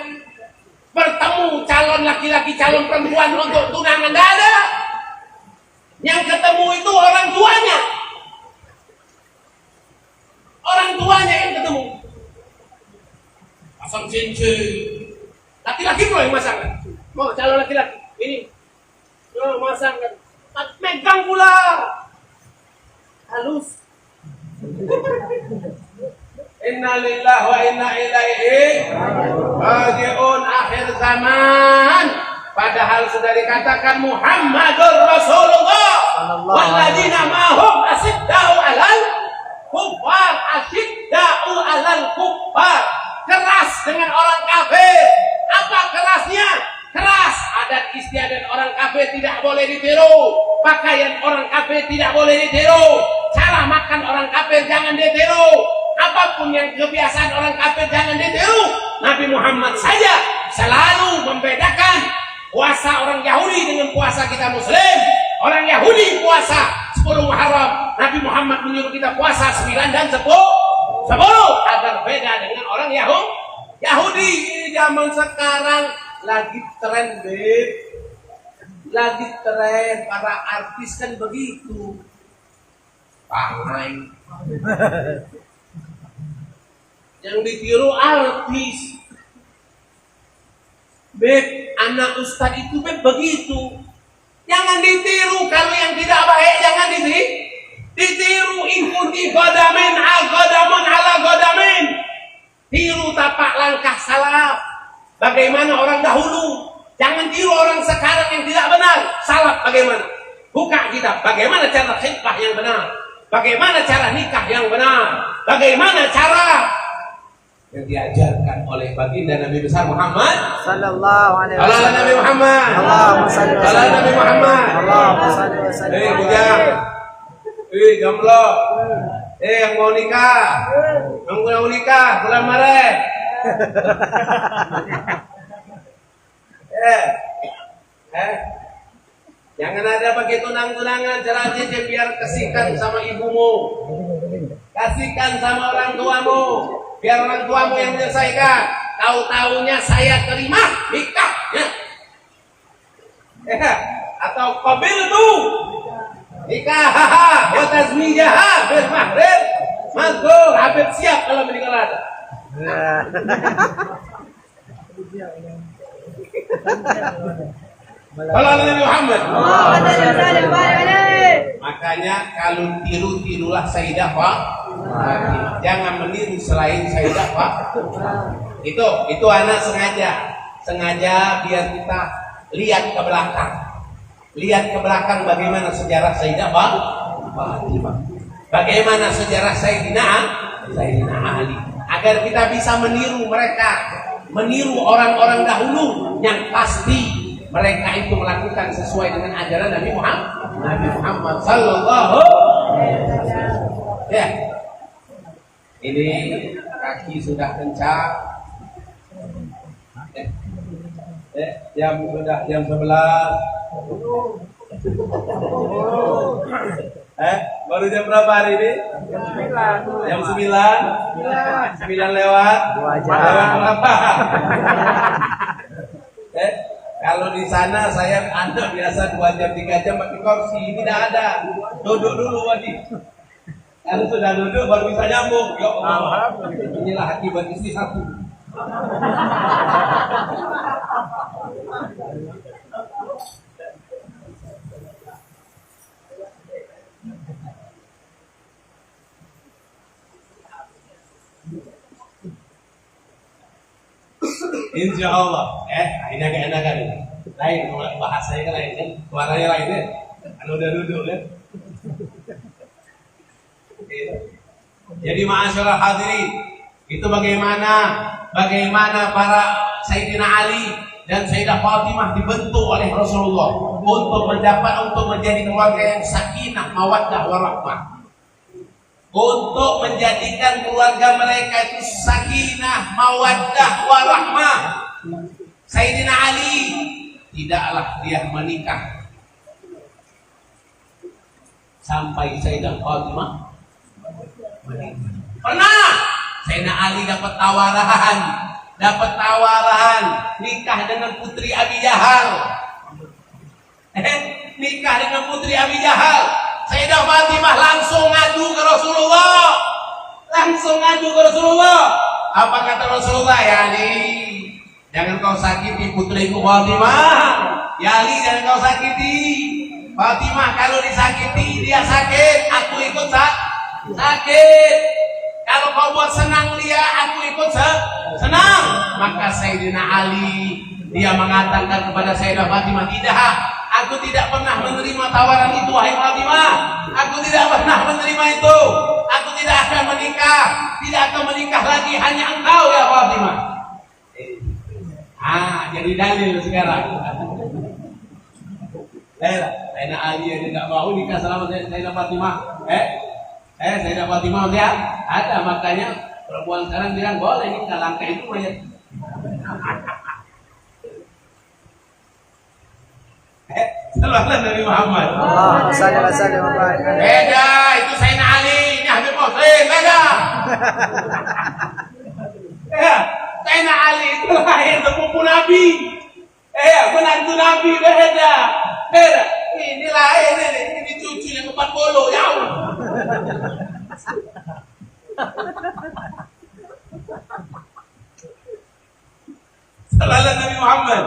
bertemu calon laki-laki, calon perempuan untuk tunangan? Tidak ada. Yang ketemu itu orang tuanya. Orang tuanya yang ketemu. Pasang cincin. Laki-laki pula yang masangkan. Mau calon laki-laki ini, masangkan, megang pula, halus. Inna lillahi wa inna ilaihi raji'un. Akhir zaman, padahal sudah dikatakan Muhammadur Rasulullah. Walladzina ma'hum asyidda'u 'alal kuffar. Keras dengan orang kafir. Apa kerasnya? Keras. Adat istiadat orang kafir tidak boleh ditiru. Pakaian orang kafir tidak boleh ditiru. Cara makan orang kafir jangan ditiru. Apapun yang kebiasaan orang kafir jangan ditiru. Nabi Muhammad saja selalu membedakan puasa orang Yahudi dengan puasa kita Muslim. Orang Yahudi puasa 10 Muharram. Nabi Muhammad menyuruh kita puasa 9 dan 10 agar beda dengan orang Yahudi. Ini zaman sekarang lagi tren, Beb. Lagi tren, para artis kan begitu. Pangai. Yang ditiru artis. Beb, anak ustad itu Beb begitu. Jangan ditiru, kalau yang tidak baik jangan ditiru. Ikuti godamin ala godamin. Tiru tapak langkah salaf. Bagaimana orang dahulu. Jangan tiru orang sekarang yang tidak benar. Salaf bagaimana? Buka kitab. Bagaimana cara khitbah yang benar? Bagaimana cara nikah yang benar? Bagaimana cara yang diajarkan oleh baginda Nabi besar Muhammad Sallallahu alaihi ala wasallam. Nabi Muhammad. Allahumma salli wa Ala sallim. Nabi Muhammad. Allahumma salli wa sallim. Bujang. Jomblo. Yang mau nikah. Yang mau nikah bulan Maret. Jangan ada pakai tunang-tunangan, jelasin dia biar kasihkan sama ibumu. Kasihkan sama orang tuamu. Biar orang tuamu yang menyelesaikan. Tahu-taunya saya terima nikahnya. Atau qabil tu nikah wa tazmijaha bil mahrim mazkur. Habib siap kalau meninggal ada. Kalau Nabi Muhammad. Makanya kalau tirulah Sayyidah Fatimah. Jangan meniru selain Sayyidah Fatimah. Itu anak sengaja biar kita lihat ke belakang. Lihat ke belakang bagaimana sejarah Sayyidah Fatimah. Bagaimana sejarah Sayyidina Ali. Agar kita bisa meniru mereka. Meniru orang-orang dahulu yang pasti mereka itu melakukan sesuai dengan ajaran Nabi Muhammad sallallahu alaihi wasallam. Ya. Ini kaki sudah kencang. Jam 11. Baru jam berapa hari ini? Jam 9. 9 lewat. 2 jam. Lewat berapa? Kalau di sana Anda biasa 2 jam 3 jam pakai kursi, ini tidak ada. Duduk dulu Wadi. Kalau sudah duduk baru bisa nyambung. Ya Allah. Inilah akibat istri satu. Insya Allah, ini agak enakan ini. Lain, bahasanya kan lain kan, suaranya lain kan. Kalau udah duduk kan. Jadi ma'asyiral hadirin, itu bagaimana para Sayyidina Ali dan Sayyidah Fatimah dibentuk oleh Rasulullah untuk menjadi keluarga yang sakinah, mawaddah, warahmah. Untuk menjadikan keluarga mereka itu sakinah, mawaddah, warahmah. Sayyidina Ali tidaklah dia menikah sampai Sayyidah Fatimah menikah. Pernah Sayyidina Ali dapat tawaran nikah dengan putri Abi Jahal. Nikah dengan putri Abi Jahal. Sayyidah Fatimah langsung ngadu ke Rasulullah. Apa kata Rasulullah? Ya Ali, jangan kau sakiti putriku Fatimah. Ya Ali, jangan kau sakiti Fatimah. Kalau disakiti dia sakit, aku ikut sakit. Kalau kau buat senang dia, aku ikut senang. Maka Sayyidina Ali dia mengatakan kepada Sayyidah Fatimah, tidak. Aku tidak pernah menerima tawaran itu, wahai Fatimah. Aku tidak pernah menerima itu. Aku tidak akan menikah lagi hanya engkau ya Fatimah. Jadi dalil sekarang. Sayyidina Ali yang tidak mau nikah sama Sayyidah Fatimah. Sayyidah Fatimah dia ada, makanya perempuan sekarang bilang boleh nikah, langkah itu banyak. Sallallahu Nabi Muhammad. Allahumma salli wa sallim wa barik alaihi. Beda, itu Sayyidina Ali, ini Habib Qasim, beda. Ya, Sayyidina Ali itu lahir sepupu Nabi. Menantu Nabi, beda. Beda. Ini lahir ini cucu yang 40, jauh. Sallallahu Nabi Muhammad.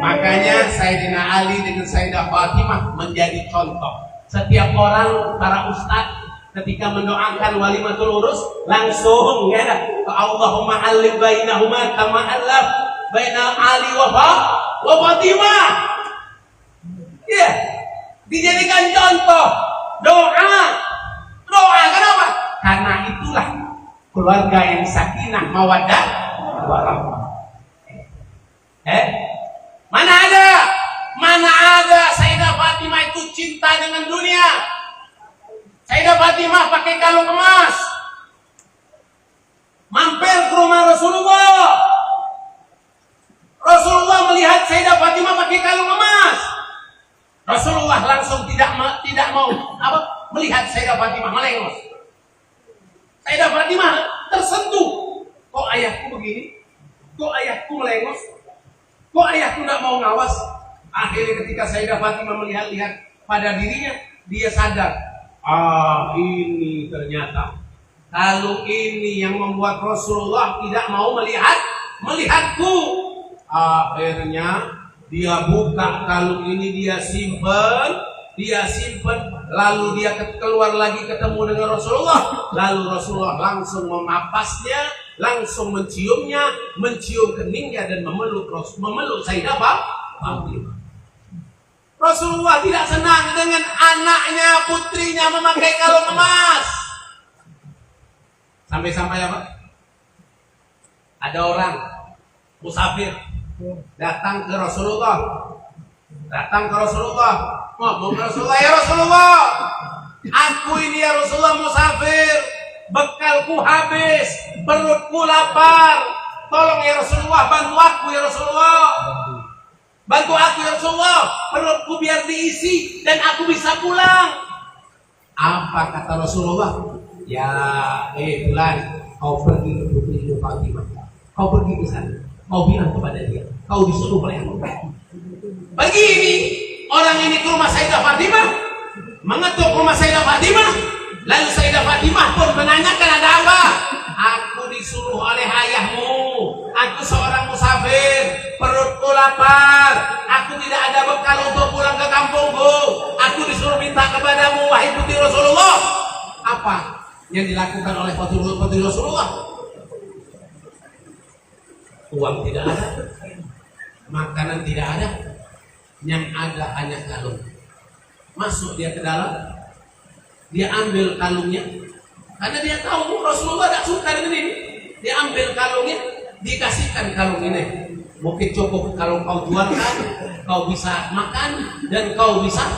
Makanya Sayyidina Ali dengan Sayyidah Fatimah menjadi contoh. Setiap orang, para ustadz ketika mendoakan walimatul urus langsung ya Allahumma alif bainahuma kama alaf baina Ali wa Fatimah. Ya, dijadikan contoh doa. Kenapa? Karena itulah keluarga yang sakinah mawaddah warahmah. Mana ada Sayyidah Fatimah itu cinta dengan dunia. Sayyidah Fatimah pakai kalung emas, mampir ke rumah Rasulullah. Rasulullah melihat Sayyidah Fatimah pakai kalung emas. Rasulullah langsung tidak mau melihat Sayyidah Fatimah melengos. Sayyidah Fatimah tersentuh. Kok ayahku begini? Kok ayahku melengos? Kok ayahku tidak mau ngawas? Akhirnya ketika Sayyidah Fatimah melihat-lihat pada dirinya, dia sadar. Ini ternyata kalung ini yang membuat Rasulullah tidak mau melihatku. Akhirnya dia buka kalung ini, dia simpan, lalu dia keluar lagi ketemu dengan Rasulullah, lalu Rasulullah langsung memapasnya, langsung menciumnya, mencium keningnya dan memeluk Sayyidah Fatimah. Rasulullah tidak senang dengan anaknya, putrinya memakai kalung emas. Sampai-sampai apa? Ada orang musafir datang ke Rasulullah. Ngomong ke Rasulullah, ya Rasulullah, aku ini ya Rasulullah musafir, bekalku habis, perutku lapar. Tolong ya Rasulullah, bantu aku ya Rasulullah. Bantu aku ya Rasulullah, perutku biar diisi dan aku bisa pulang. Apa kata Rasulullah? Ya, Fulan, kau pergi ke putri Fatimah. Kau pergi ke sana. Kau bilang kepada dia, kau disuruh oleh aku. Pergi ini, orang ini ke rumah Sayyidah Fatimah, mengetuk rumah Sayyidah Fatimah. Lalu Sayyidah Fatimah pun menanyakan ada apa? Aku disuruh oleh ayahmu. Aku seorang musafir, perutku lapar. Aku tidak ada bekal untuk pulang ke kampungku. Aku disuruh minta kepadamu, wahai putri Rasulullah. Apa yang dilakukan oleh putri Rasulullah? Uang tidak ada, makanan tidak ada, yang ada hanya kalung. Masuk dia ke dalam, dia ambil kalungnya, karena dia tahu Rasulullah tidak suka dengan ini. Dia ambil kalungnya, dikasihkan kalung ini. Mungkin cukup kalau kau jualkan, kau bisa makan dan kau bisa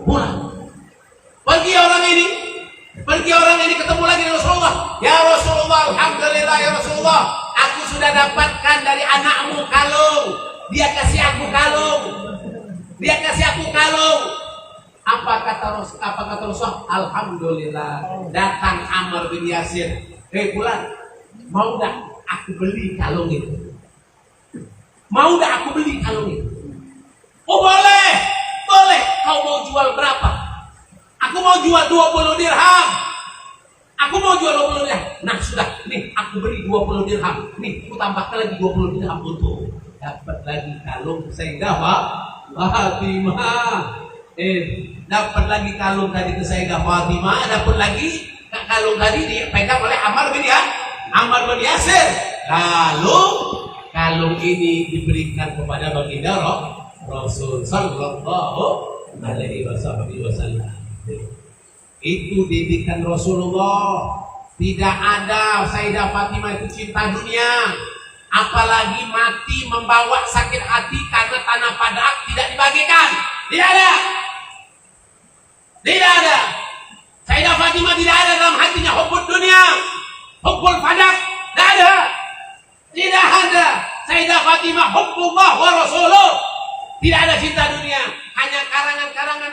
pulang. Pergi orang ini ketemu lagi dengan Rasulullah. Ya Rasulullah, alhamdulillah ya Rasulullah, aku sudah dapatkan dari anakmu kalung. Dia kasih aku kalung. Apa kata Rasulullah? Alhamdulillah. Datang Ammar bin Yasir. Fulan, mau dah aku beli kalung itu? Oh boleh. Kau mau jual berapa? Aku mau jual 20 dirham. Nah sudah, nih aku beri 20 dirham. Nih aku tambahkan lagi 20 dirham untuk dapat lagi kalung Sayyidah Fatimah. Dapat lagi kalung tadi ke Sayyidah Fatimah, dapat lagi kalung tadi dipegang oleh Ammar bin Yasir. Lalu kalung ini diberikan kepada baginda Rasul sallallahu alaihi wasallam. Itu didikan Rasulullah. Tidak ada Sayyidah Fatimah itu cinta dunia, apalagi mati membawa sakit hati karena tanah Padak tidak dibagikan. Tidak ada. Sayyidah Fatimah tidak ada dalam hatinya hubbud dunia, hubbul Padak. Tidak ada. Sayyidah Fatimah hubbullah wa rasuluh. Tidak ada cinta dunia, hanya karangan-karangan